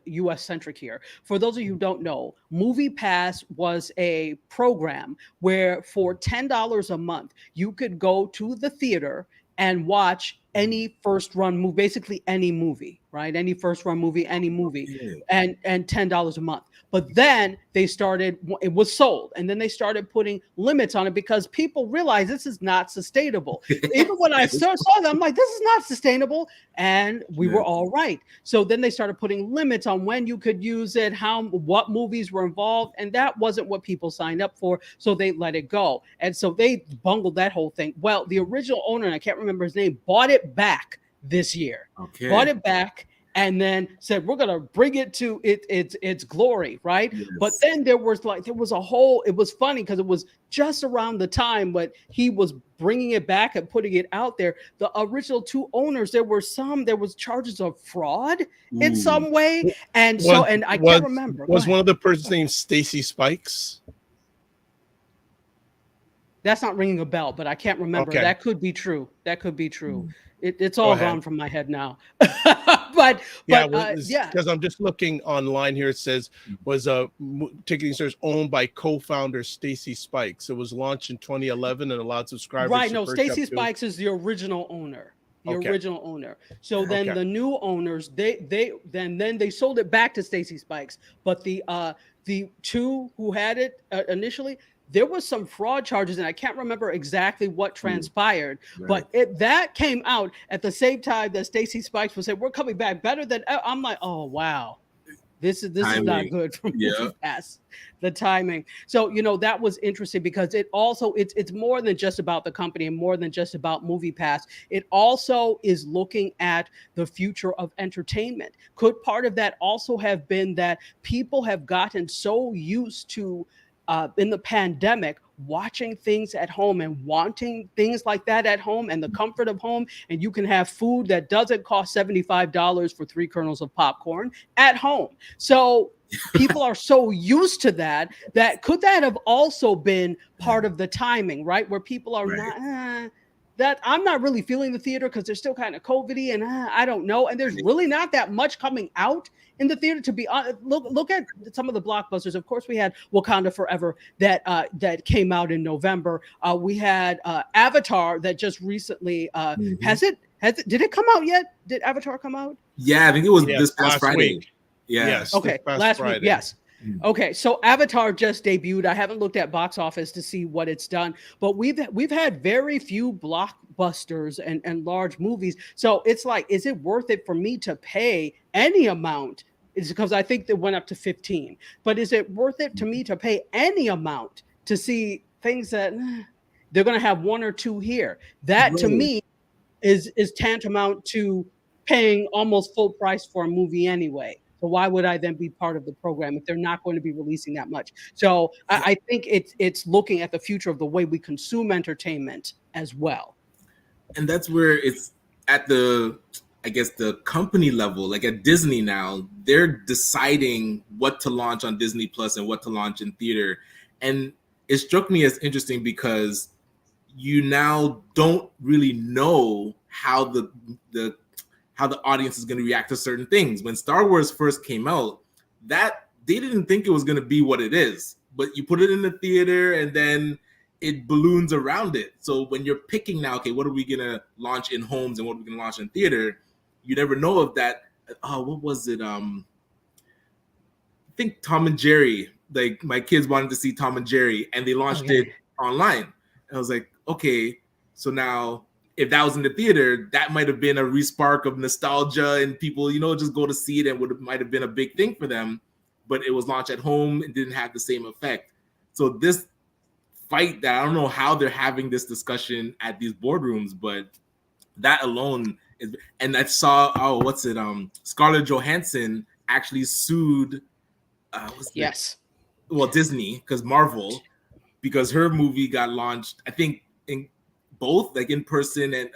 U.S. centric here. For those of you who don't know, Movie Pass was a program where for $10 a month you could go to the theater and watch any first run movie, basically any movie, right? Any first run movie, any movie, and $10 a month. But then it was sold, and then they started putting limits on it because people realized this is not sustainable. Even when I saw that, I'm like, this is not sustainable. And we were all right. So then they started putting limits on when you could use it, what movies were involved. And that wasn't what people signed up for. So they let it go. And so they bungled that whole thing. Well, the original owner, and I can't remember his name, bought it back this year. Okay. Bought it back. And then said, we're going to bring it to its glory, right? Yes. But then it was funny because it was just around the time when he was bringing it back and putting it out there. The original 2 owners, there was charges of fraud in some way. And I can't remember. Was one of the persons named Stacy Spikes? That's not ringing a bell, but I can't remember. Okay. That could be true. It's all gone from my head now. but because I'm just looking online here. It says was a ticketing service owned by co-founder Stacy Spikes. It was launched in 2011 and allowed subscribers. Right. No, Stacy Spikes is the original owner. Original owner. So then the new owners, they sold it back to Stacy Spikes, but the the two who had it initially, there was some fraud charges, and I can't remember exactly what transpired, but that came out at the same time that Stacey Spikes was saying, we're coming back better than. I'm like, oh wow. This is not good for Movie Pass, the timing. So, that was interesting because it's more than just about the company and more than just about Movie Pass. It also is looking at the future of entertainment. Could part of that also have been that people have gotten so used to in the pandemic, watching things at home and wanting things like that at home and the comfort of home, and you can have food that doesn't cost $75 for 3 kernels of popcorn at home. So people are so used to that could that have also been part of the timing, right? Where people are not that I'm not really feeling the theater because they're still kind of COVID-y and I don't know. And there's really not that much coming out in the theater, to be honest. Look at some of the blockbusters. Of course, we had Wakanda Forever that came out in November. We had Avatar that just recently did it come out yet? Did Avatar come out? Yeah, I think it was this past Friday. Week. Yeah. Yes. Okay. Last week. Yes. Okay, so Avatar just debuted. I haven't looked at box office to see what it's done, but we've had very few blockbusters and large movies. So it's like, is it worth it for me to pay any amount? It's because I think they went up to 15. But is it worth it to me to pay any amount to see things that they're going to have 1 or 2 here? That to me is tantamount to paying almost full price for a movie anyway. So why would I then be part of the program if they're not going to be releasing that much? So I think it's looking at the future of the way we consume entertainment as well. And that's where it's at the company level, like at Disney now, they're deciding what to launch on Disney Plus and what to launch in theater. And it struck me as interesting because you now don't really know how the audience is going to react to certain things. When Star Wars first came out, that they didn't think it was going to be what it is, but you put it in the theater and then it balloons around it. So when you're picking now, okay, what are we going to launch in homes and what are we going to launch in theater? You never know if that. What was it? I think Tom and Jerry. Like my kids wanted to see Tom and Jerry, and they launched it online. And I was like, okay, so now if that was in the theater, that might have been a respark of nostalgia and people, just go to see it and might have been a big thing for them. But it was launched at home and didn't have the same effect. So this fight that I don't know how they're having this discussion at these boardrooms, but that alone is. And I saw Scarlett Johansson actually sued. Disney, because Marvel, because her movie got launched, I think in both, like in person and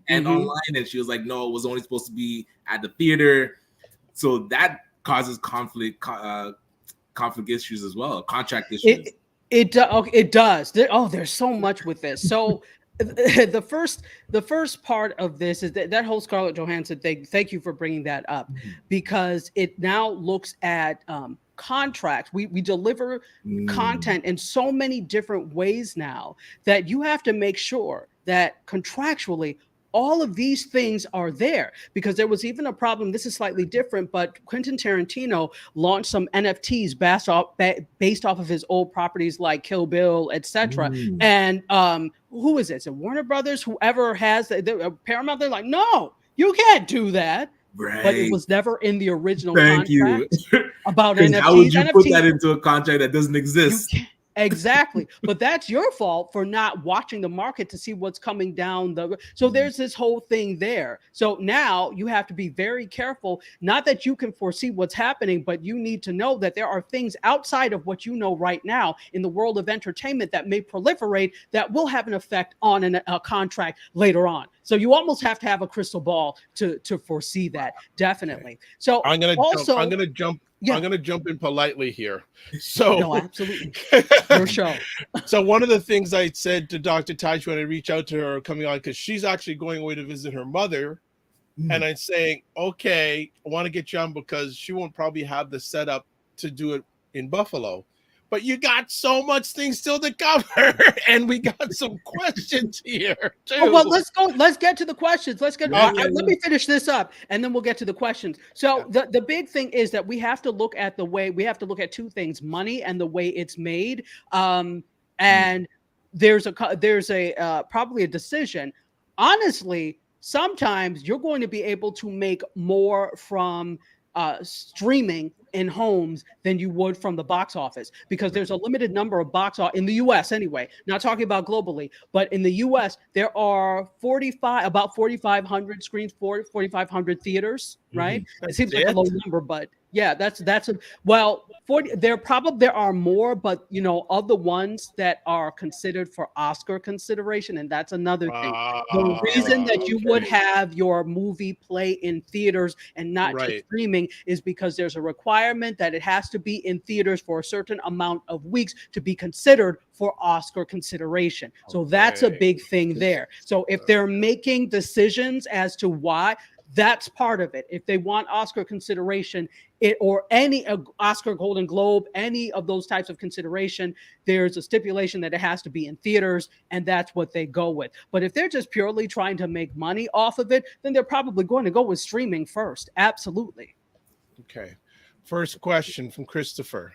online, and she was like, no, it was only supposed to be at the theater. So that causes conflict issues as well, contract issues. It does. There's so much with this. So the first part of this is that whole Scarlett Johansson thing. Thank you for bringing that up, because it now looks at contracts. We deliver content in so many different ways now that you have to make sure that contractually all of these things are there, because there was even a problem. This is slightly different, but Quentin Tarantino launched some NFTs based off of his old properties like Kill Bill, etc. And who is it? Is it Warner Brothers? Whoever has Paramount, they're like, no, you can't do that. Right. But it was never in the original contract about NFTs. How would you put that into a contract that doesn't exist? Exactly. But that's your fault for not watching the market to see what's coming down so there's this whole thing there. So now you have to be very careful, not that you can foresee what's happening, but you need to know that there are things outside of what you know right now in the world of entertainment that may proliferate that will have an effect on a contract later on. So you almost have to have a crystal ball to foresee that. Definitely. So I'm gonna jump in politely here. So no, absolutely. Your show. So one of the things I said to Dr. Tachi when I reached out to her coming on, because she's actually going away to visit her mother, and I'm saying, okay, I want to get you on because she won't probably have the setup to do it in Buffalo. but you got so much things still to cover, and we got some questions here too. Oh, well, let's go. Let's get to the questions. Let's get. Yeah, Let me finish this up, and then we'll get to the questions. So the big thing is that we have to look at the way we have to look at two things: money and the way it's made. And there's a probably a decision. Honestly, sometimes you're going to be able to make more from streaming in homes than you would from the box office, because there's a limited number of in the US anyway, not talking about globally, but in the US there are about 4,500 screens, 4,500 theaters, right? It seems like a low number, but yeah, that's well, 40, there are more, but you know, of the ones that are considered for Oscar consideration, and that's another thing. The reason that you would have your movie play in theaters and not just streaming is because there's a requirement that it has to be in theaters for a certain amount of weeks to be considered for Oscar consideration. So that's a big thing there. So if they're making decisions as to why, that's part of it. If they want Oscar consideration, or any Oscar, Golden Globe, any of those types of consideration, there's a stipulation that it has to be in theaters, and that's what they go with. But if they're just purely trying to make money off of it, then they're probably going to go with streaming first. Absolutely. Okay. First question from Christopher.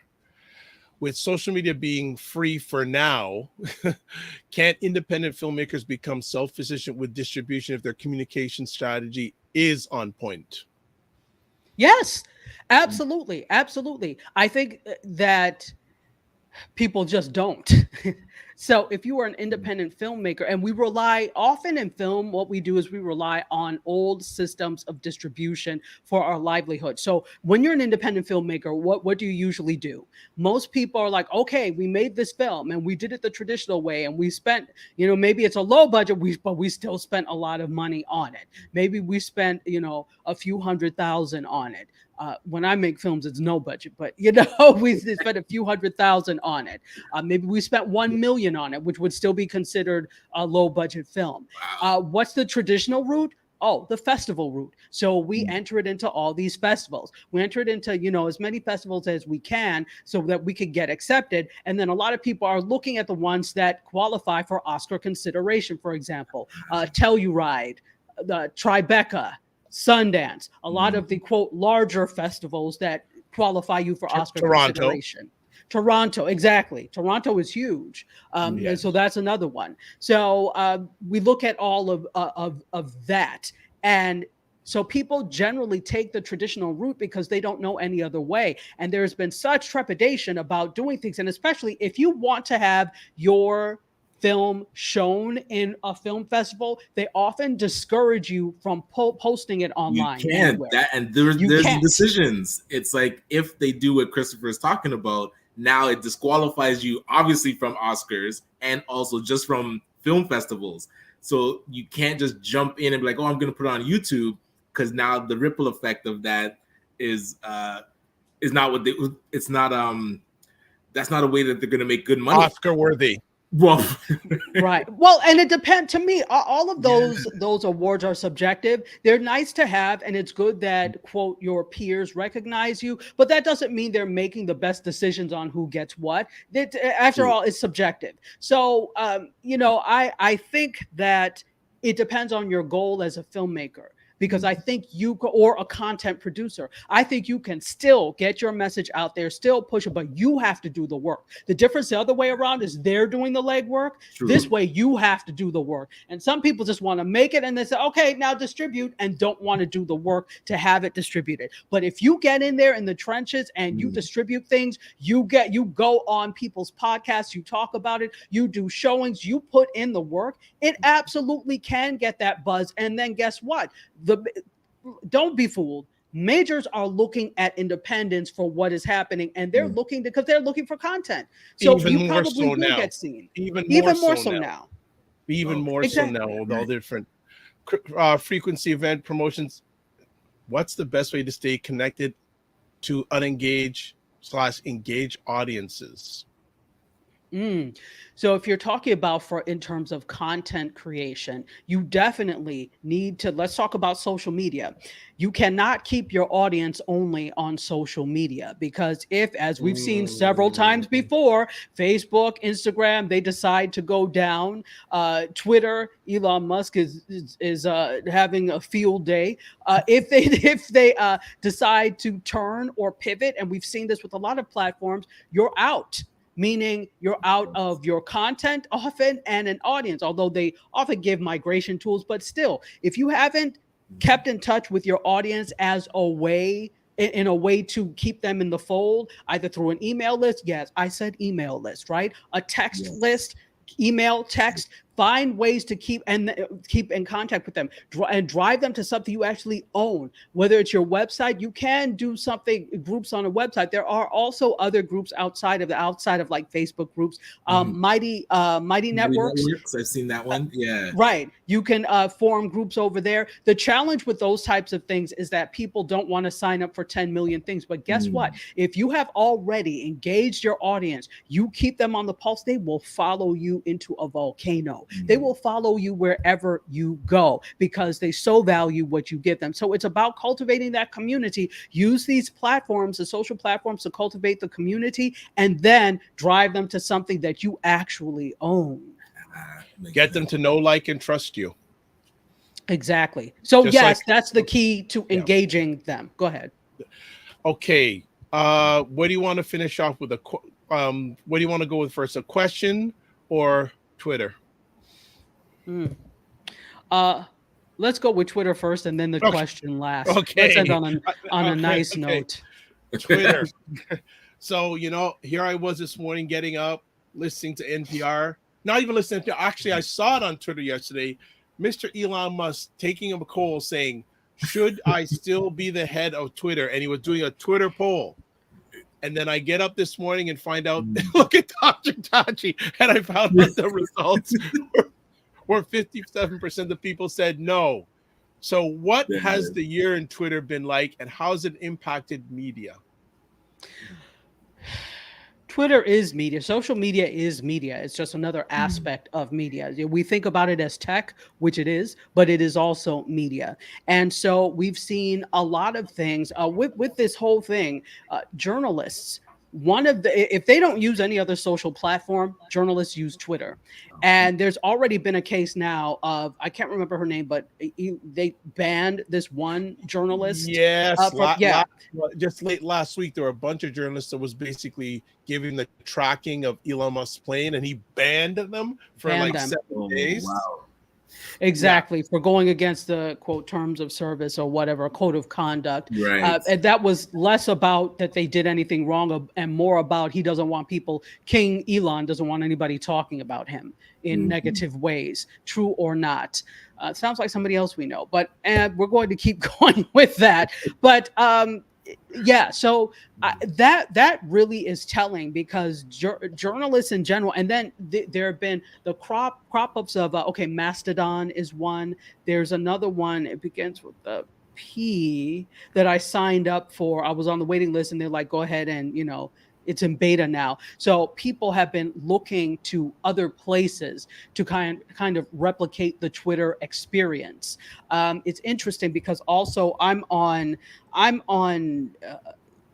With social media being free for now, can't independent filmmakers become self-sufficient with distribution if their communication strategy is on point? Yes, absolutely. Absolutely. I think that people just don't. So if you are an independent filmmaker, and we rely often in film, what we do is we rely on old systems of distribution for our livelihood. So when you're an independent filmmaker, what do you usually do? Most people are like, okay, we made this film and we did it the traditional way, and we spent, you know, maybe it's a low budget, but we still spent a lot of money on it. Maybe we spent, you know, a few $100,000 on it. When I make films, it's no budget, but you know, we spent a few $100,000 on it. Maybe we spent 1 million on it, which would still be considered a low budget film. What's the traditional route? Oh, the festival route. So we enter it into all these festivals. We enter it into, you know, as many festivals as we can so that we could get accepted. And then a lot of people are looking at the ones that qualify for Oscar consideration, for example, Telluride, the Tribeca, Sundance, a lot of the quote larger festivals that qualify you for Oscar consideration. Toronto, exactly. Toronto is huge, and so that's another one. So we look at all of that, and so people generally take the traditional route because they don't know any other way. And there's been such trepidation about doing things, and especially if you want to have your film shown in a film festival, they often discourage you from posting it online. You can't. There's the decisions. It's like if they do what Christopher is talking about, now it disqualifies you obviously from Oscars and also just from film festivals. So you can't just jump in and be like, oh, I'm going to put it on YouTube, because now the ripple effect of that is not it's not that's not a way that they're going to make good money. Oscar worthy. Well, right. Well, and it depends. To me, all of those awards are subjective. They're nice to have, and it's good that quote your peers recognize you, but that doesn't mean they're making the best decisions on who gets what. After all, it's subjective. So, you know, I think that it depends on your goal as a filmmaker. Because I think or a content producer, I think you can still get your message out there, still push it, but you have to do the work. The difference the other way around is they're doing the legwork. This way, you have to do the work. And some people just want to make it and they say, okay, now distribute, and don't want to do the work to have it distributed. But if you get in there in the trenches and you distribute things, you go on people's podcasts, you talk about it, you do showings, you put in the work, it absolutely can get that buzz. And then guess what? Don't be fooled. Majors are looking at independence for what is happening, and they're looking because they're looking for content. So you probably will get seen. Even more so now. Even more so now with all different frequency event promotions. What's the best way to stay connected to unengaged / engaged audiences? Mm. So if you're talking about for in terms of content creation, you definitely need to let's talk about social media. You cannot keep your audience only on social media because if, as we've seen several times Mm, before, Facebook, Instagram, they decide to go down. Twitter, Elon Musk is having a field day. If they if they decide to turn or pivot, and we've seen this with a lot of platforms, you're out, meaning you're out of your content often and an audience, although they often give migration tools. But still, if you haven't kept in touch with your audience as a way, in a way to keep them in the fold, either through an email list, yes, I said email list, right? A text yes. list, email, text, find ways to keep in contact with them and drive them to something you actually own. Whether it's your website, you can do something groups on a website. There are also other groups outside of like Facebook groups, Mhm. mighty Maybe networks. networks. I've seen that one. Yeah. Right. You can form groups over there. The challenge with those types of things is that people don't want to sign up for 10 million things. But guess what? Mm, If you have already engaged your audience, you keep them on the pulse, they will follow you into a volcano. They mm. will follow you wherever you go because they so value what you give them. So it's about cultivating that community. Use these platforms, the social platforms, to cultivate the community and then drive them to something that you actually own. Makes Get them sense. to know, like, and trust you. Exactly. So Just like, yes, that's the key to yeah. engaging them. Go ahead. Okay. What do you want to finish off with? What do you want to go with first? A question or Twitter? Mm. Uh, let's go with Twitter first, and then the Okay. question last. Let's end Okay. on a Okay. nice Okay. note. Twitter. So, here I was this morning getting up, listening to NPR. Not even listening to, actually, I saw it on Twitter yesterday. Mr. Elon Musk taking a poll saying, should I still be the head of Twitter? And he was doing a Twitter poll. And then I get up this morning and find out, Mm. look at Dr. Tachi. And I found out the results were 57% of the people said no. So what has Damn. the year in Twitter been like, and how's it impacted media? Twitter is media. Social media is media. It's just another Mm. aspect of media. We think about it as tech, which it is, but it is also media. And so we've seen a lot of things with this whole thing. Journalists, one of the if they don't use any other social platform, journalists use Twitter. And there's already been a case now of I can't remember her name, but they banned this one journalist Yes, from yeah. just late last week, there were a bunch of journalists that was basically giving the tracking of Elon Musk's plane, and he banned them for Banned like them. 7 days. Wow. Yeah, Exactly, for going against the quote terms of service or whatever code of conduct. Right. And that was less about that they did anything wrong and more about he doesn't want people, King Elon doesn't want anybody talking about him in Mhm. negative ways, true or not. Sounds like somebody else we know, but we're going to keep going with that. But yeah, so that really is telling because journalists in general, and then there have been the crop ups of okay, Mastodon is one. There's another one. It begins with the P that I signed up for. I was on the waiting list, and they're like, go ahead and it's in beta now. So people have been looking to other places to kind of replicate the Twitter experience. It's interesting because also I'm on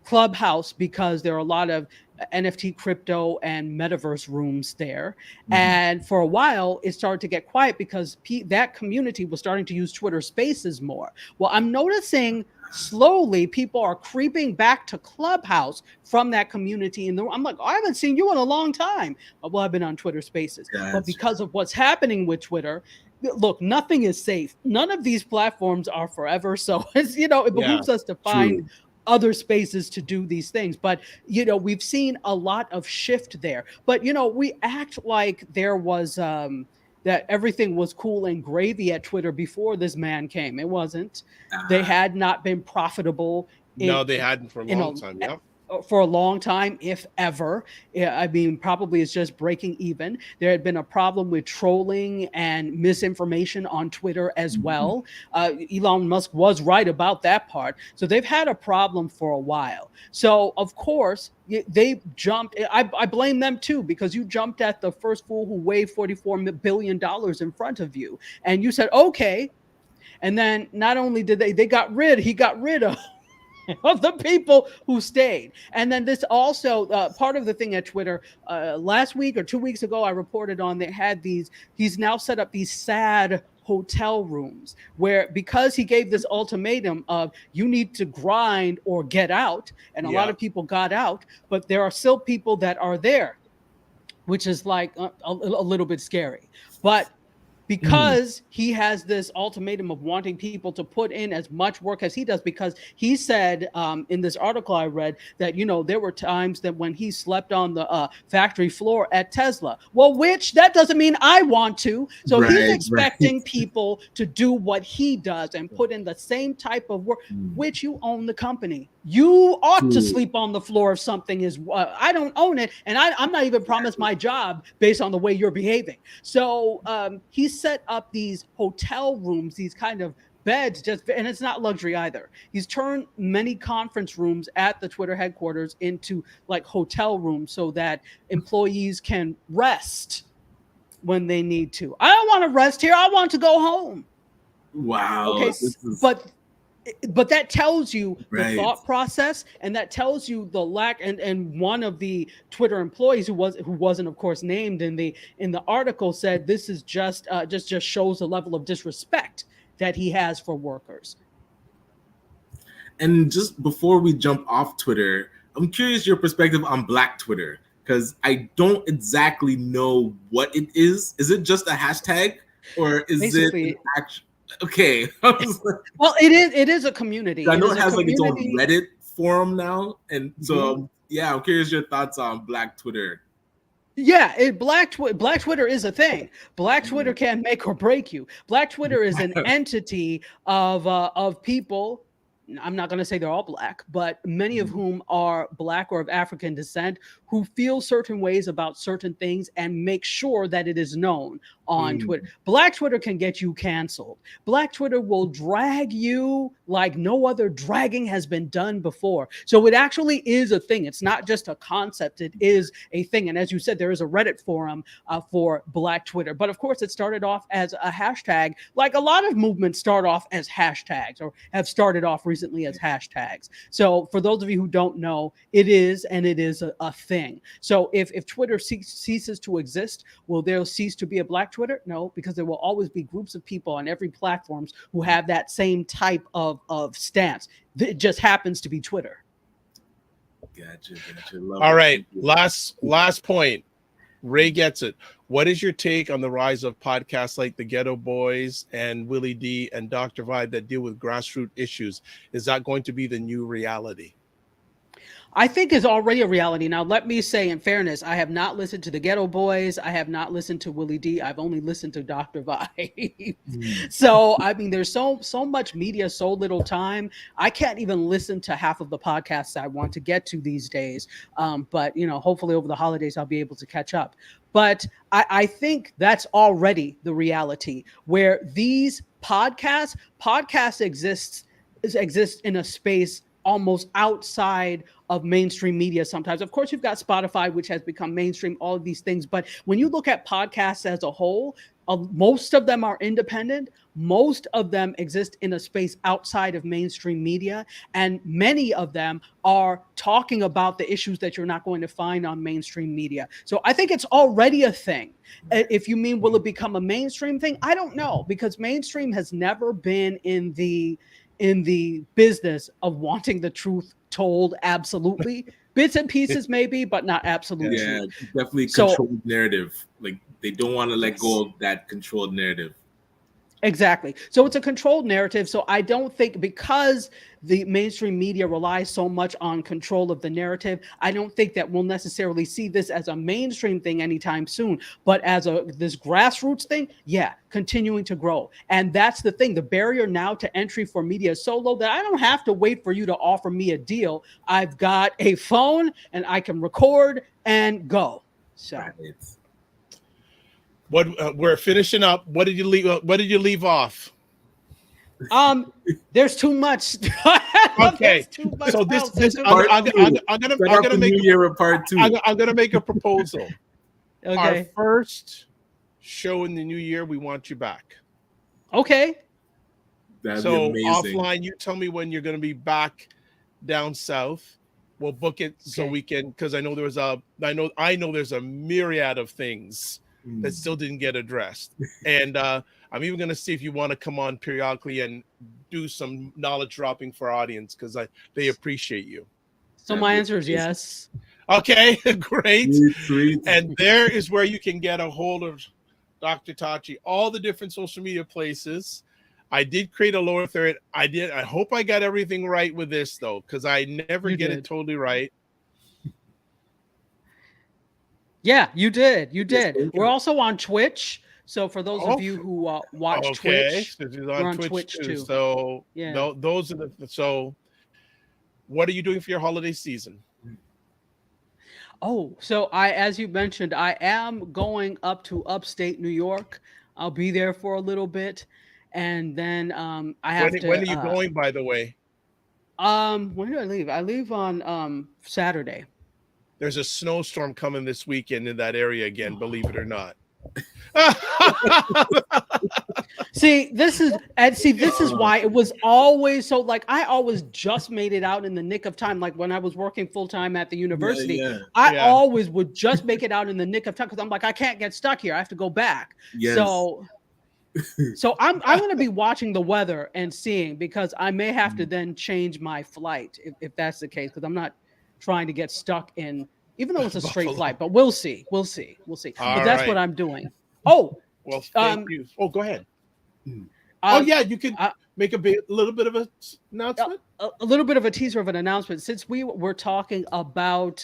Clubhouse because there are a lot of NFT crypto and metaverse rooms there. Mhm. And for a while, it started to get quiet because that community was starting to use Twitter Spaces more. Well, I'm noticing slowly people are creeping back to Clubhouse from that community. And I'm like, I haven't seen you in a long time. Well, I've been on Twitter Spaces. But Gotcha. because of what's happening with Twitter, look, nothing is safe. None of these platforms are forever. So it yeah, behooves us to find True. other spaces to do these things. But we've seen a lot of shift there. But we act like there was that everything was cool and gravy at Twitter before this man came. It wasn't. They Ah, had not been profitable in no, they hadn't for a in long a time. Yep. for a long time, if ever. Yeah, I mean, probably it's just breaking even. There had been a problem with trolling and misinformation on Twitter as well. Elon Musk was right about that part. So they've had a problem for a while. So, of course, they jumped. I blame them too, because you jumped at the first fool who waved $44 billion in front of you. And you said, okay. And then not only did he got rid of the people who stayed. And then this also part of the thing at Twitter last week or 2 weeks ago, I reported on, they had he's now set up these sad hotel rooms where, because he gave this ultimatum of you need to grind or get out, and a lot of people got out, but there are still people that are there, which is like a little bit scary. But because he has this ultimatum of wanting people to put in as much work as he does, because he said in this article I read that, there were times that when he slept on the factory floor at Tesla. Well, which that doesn't mean I want to. So he's expecting people to do what he does and put in the same type of work, which you own the company. You ought to sleep on the floor if something is, I don't own it. And I'm not even promised my job based on the way you're behaving. So he set up these hotel rooms, these kind of beds, and it's not luxury either. He's turned many conference rooms at the Twitter headquarters into like hotel rooms so that employees can rest when they need to. I don't want to rest here. I want to go home. Wow. Okay, but that tells you the thought process, and that tells you the lack. And one of the Twitter employees who wasn't of course named in the article said this is just shows the level of disrespect that he has for workers. And just before we jump off Twitter, I'm curious your perspective on Black Twitter, because I don't exactly know what it is. Is it just a hashtag, or is basically it actually? Okay. Well, it is a community. I know it has like its own Reddit forum now, and so I'm curious your thoughts on Black Twitter. Yeah, Black Twitter is a thing. Black Twitter can make or break you. Black Twitter is an entity of people. I'm not going to say they're all Black, but many of whom are Black or of African descent, who feel certain ways about certain things and make sure that it is known on Twitter. Black Twitter can get you canceled. Black Twitter will drag you like no other dragging has been done before. So it actually is a thing. It's not just a concept. It is a thing. And as you said, there is a Reddit forum for Black Twitter. But of course, it started off as a hashtag, like a lot of movements start off as hashtags or have started off recently as hashtags. So for those of you who don't know, it is a thing. So if Twitter ceases to exist, will there cease to be a Black Twitter? No, because there will always be groups of people on every platforms who have that same type of stance. It just happens to be Twitter. Gotcha. All right, last point. Ray gets it. What is your take on the rise of podcasts like the Ghetto Boys and Willie D and Dr. Vibe that deal with grassroots issues? Is that going to be the new reality? I think is already a reality. Now, let me say, in fairness, I have not listened to the Ghetto Boys. I have not listened to Willie D. I've only listened to Dr. Vibe. So, I mean, there's so much media, so little time. I can't even listen to half of the podcasts I want to get to these days. But, hopefully over the holidays, I'll be able to catch up. But I think that's already the reality, where these podcasts exist in a space almost outside of mainstream media sometimes. Of course, you've got Spotify, which has become mainstream, all of these things. But when you look at podcasts as a whole, most of them are independent. Most of them exist in a space outside of mainstream media. And many of them are talking about the issues that you're not going to find on mainstream media. So I think it's already a thing. If you mean, will it become a mainstream thing? I don't know, because mainstream has never been in the business of wanting the truth told absolutely. Bits and pieces maybe, but not absolute truth. Definitely controlled narrative. Like they don't want to let go of that controlled narrative. Exactly. So it's a controlled narrative. So I don't think, because the mainstream media relies so much on control of the narrative, I don't think that we'll necessarily see this as a mainstream thing anytime soon. But as this grassroots thing, yeah, continuing to grow. And that's the thing. The barrier now to entry for media is so low that I don't have to wait for you to offer me a deal. I've got a phone and I can record and go. So. Right. What we're finishing up. What did you leave? What did you leave off? There's too much. Okay, too much so this else. this Part I'm two. gonna make New Year with part 2. I'm gonna make a proposal. Our Okay. first show in the new year, we want you back. Okay. That'd So be amazing. offline, you tell me when you're gonna be back down south. We'll book it so Okay. we can, because I know I know there's a myriad of things that still didn't get addressed. And I'm even going to see if you want to come on periodically and do some knowledge dropping for our audience, because they appreciate you. So That'd my be answer is amazing. yes. Okay, great. Sweet. And there is where you can get a hold of Dr. Tachi, all the different social media places. I did create a lower third. I hope I got everything right with this, though, because I never You get did. it totally right. Yeah, you did. You Yes, did. thank We're you. also on Twitch. So for those Oh, of you who watch okay, Twitch, so she's we're on Twitch too. too. So Yeah. those are the. So, what are you doing for your holiday season? Oh, so as you mentioned, I am going up to upstate New York. I'll be there for a little bit, and then I have When are you to. going? By the way, When do I leave? I leave on Saturday. there's a snowstorm coming this weekend in that area again. Believe it or not. See, this is why it was always so, like, I always just made it out in the nick of time. Like when I was working full time at the university, Yeah. I Yeah. always would just make it out in the nick of time because I'm like, I can't get stuck here. I have to go back. Yes. So I'm going to be watching the weather and seeing, because I may have to then change my flight if that's the case, because I'm not trying to get stuck in, even though it's a straight Buffalo. flight. But we'll see. But All that's right. what I'm doing. Oh, Well, thank you. Oh, go ahead. um, Yeah, you could uh, make a little bit of an announcement. a little bit of a teaser of an announcement. Since we were talking about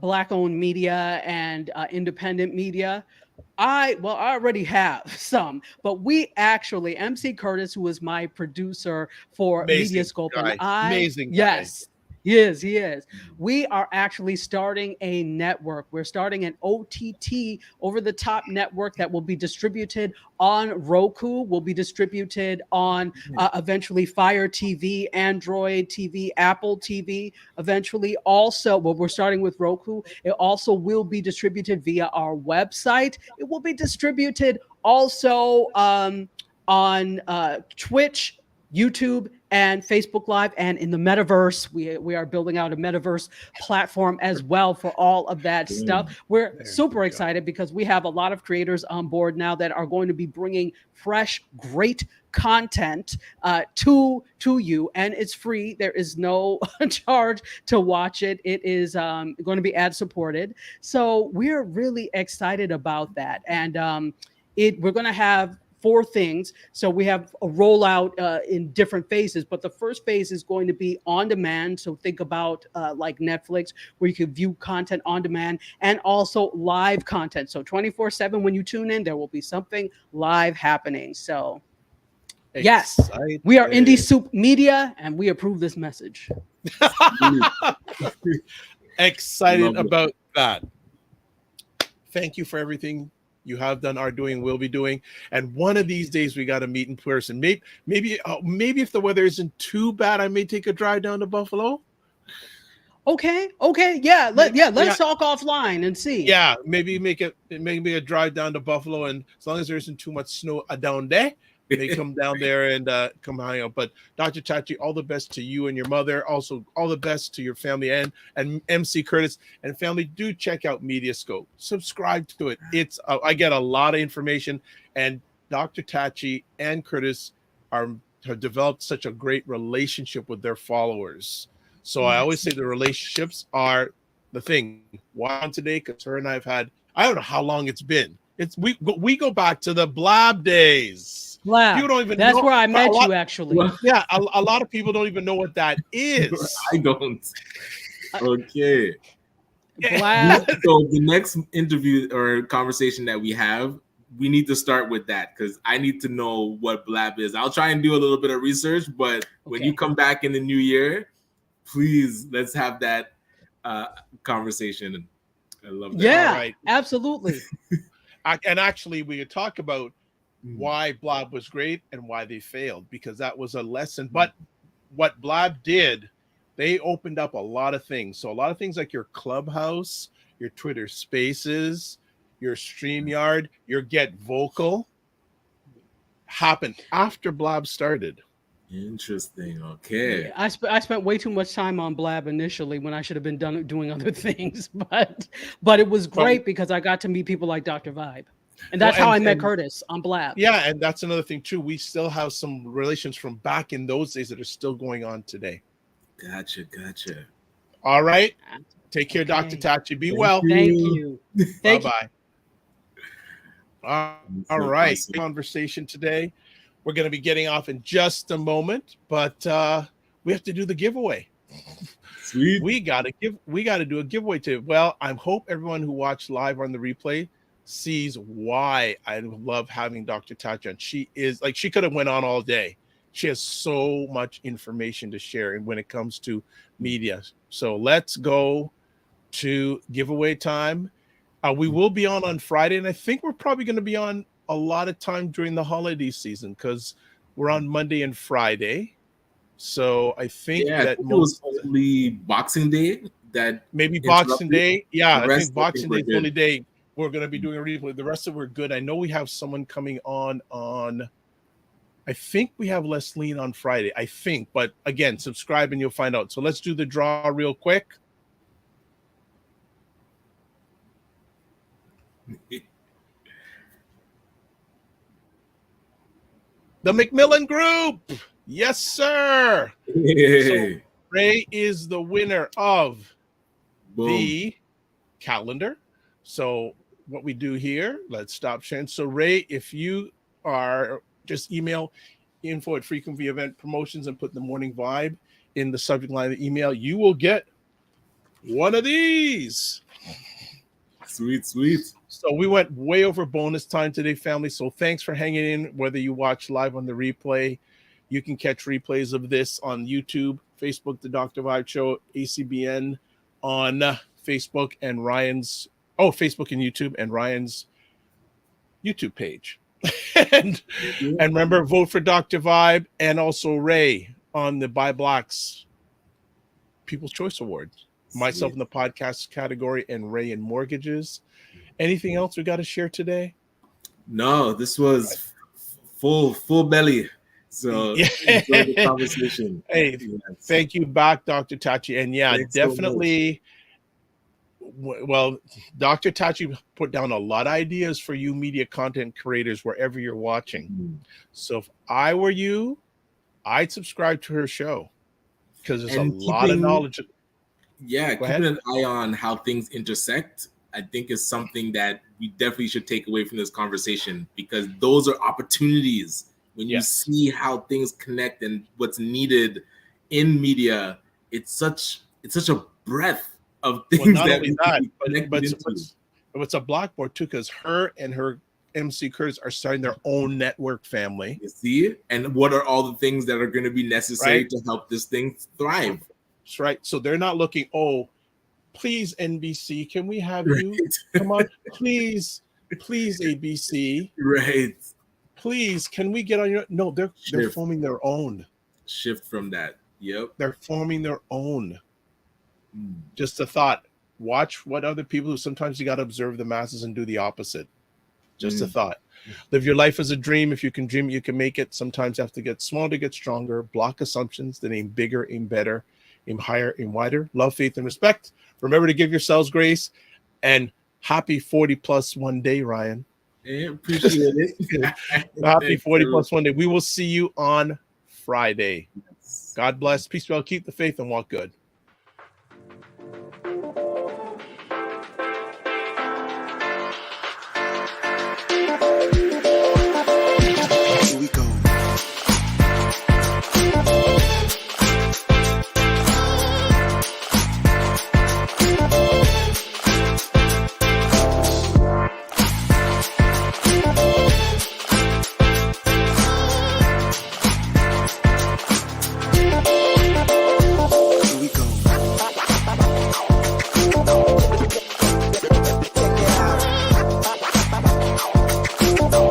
Black-owned media and independent media, I already have some, but we actually, MC Curtis, who is my producer for Amazing Mediascope, guy. and I, Amazing guy. yes, he is. We are actually starting a network. We're starting an OTT, over the top network, that will be distributed on Roku, will be distributed on eventually Fire TV, Android TV, Apple TV, eventually. Also, well, we're starting with Roku. It also will be distributed via our website. It will be distributed also on Twitch, YouTube, and Facebook Live, and in the metaverse. We are building out a metaverse platform as well for all of that stuff. We're super excited because we have a lot of creators on board now that are going to be bringing fresh, great content to you, and it's free. There is no charge to watch it. It is going to be ad supported. So we're really excited about that, and we're going to have 4 things. So we have a rollout in different phases, but the first phase is going to be on demand. So think about like Netflix, where you can view content on demand, and also live content. So 24/7, when you tune in, there will be something live happening. So yes, we are Indie Soup Media, and we approve this message. Excited about that. Thank you for everything you have done, are doing, will be doing, and one of these days we got to meet in person. Maybe if the weather isn't too bad, I may take a drive down to Buffalo. Okay, yeah, let's talk offline and see. Yeah, maybe make a drive down to Buffalo, and as long as there isn't too much snow down there, they come down there and come hang out. But Dr. Tachi, all the best to you and your mother. Also, all the best to your family and MC Curtis and family. Do check out Mediascope. Subscribe to it. It's I get a lot of information, and Dr. Tachi and Curtis have developed such a great relationship with their followers. So I always say the relationships are the thing. Why on today? Because her and I have had, I don't know how long it's been. We go back to the Blab days. Blab. People don't even That's know. where I met lot, you, actually. Well, Yeah, a lot of people don't even know what that is. I don't. Okay. Blab. So the next interview or conversation that we have, we need to start with that because I need to know what Blab is. I'll try and do a little bit of research, but when you come back in the new year, please let's have that conversation. I love that. Yeah, Right. absolutely. And actually, we could talk about why Blab was great and why they failed, because that was a lesson. But what Blab did, they opened up a lot of things. So a lot of things like your Clubhouse, your Twitter Spaces, your StreamYard, your Get Vocal happened after Blab started. Interesting. Okay. Yeah, I spent way too much time on Blab initially when I should have been doing other things, but it was great because I got to meet people like Dr. Vibe, and that's how I met Curtis on Blab. Yeah, and that's another thing too. We still have some relations from back in those days that are still going on today. Gotcha. All right. Take care, Dr. Tachi. Be well. Thank you. Bye-bye. All right. Awesome. Conversation today. We're going to be getting off in just a moment, but we have to do the giveaway. Sweet. We got to do a giveaway today. Well, I hope everyone who watched live on the replay sees why I love having Dr. Tachi on. She could have went on all day. She has so much information to share when it comes to media. So let's go to giveaway time. We will be on Friday, and I think we're probably going to be on a lot of time during the holiday season because we're on Monday and Friday. So I think that it was only Boxing Day. That maybe Boxing Day. Yeah, I think Boxing Day is the only day we're going to be doing a replay. The rest of it we're good. I know we have someone coming on. I think we have Leslie on Friday. I think, but again, subscribe and you'll find out. So let's do the draw real quick. The McMillan Group. Yes, sir. So Ray is the winner of the calendar. So what we do here, let's stop sharing. So Ray, if you are, just email info@Frequent Event Promotions and put the Morning Vibe in the subject line of the email. You will get one of these. Sweet. So we went way over bonus time today, family. So thanks for hanging in. Whether you watch live on the replay, you can catch replays of this on YouTube, Facebook, The Dr. Vibe Show, ACBN on Facebook and Facebook and YouTube and Ryan's YouTube page. and remember, vote for Dr. Vibe and also Ray on the Buy Blacks People's Choice Awards. Myself in the podcast category and Ray in mortgages. Anything else we got to share today? No, this was full belly. So enjoy the conversation. Hey, thank you back, Dr. Tachi. And thanks definitely. Well, Dr. Tachi put down a lot of ideas for you media content creators wherever you're watching. So if I were you, I'd subscribe to her show because there's a lot of knowledge. Yeah, keeping an eye on how things intersect, I think is something that we definitely should take away from this conversation because those are opportunities when you see how things connect and what's needed in media. It's such a breadth of things but it's a blackboard too because her and her MC Curtis are starting their own network family. You see? And what are all the things that are going to be necessary to help this thing thrive? That's right. So they're not looking, please, NBC, can we have you? Come on, please, ABC. Right. Please, can we get on your... No, they're forming their own. Shift from that. Yep. They're forming their own. Just a thought. Watch what other people do. Sometimes you got to observe the masses and do the opposite. Just a thought. Live your life as a dream. If you can dream, you can make it. Sometimes you have to get small to get stronger. Block assumptions. Then aim bigger, aim better, aim higher, aim wider. Love, faith, and respect. Remember to give yourselves grace. And happy 40+1 day, Ryan. Appreciate it. Happy 40+1 day. We will see you on Friday. God bless. Peace, well, keep the faith, and walk good. Here we go. Bye.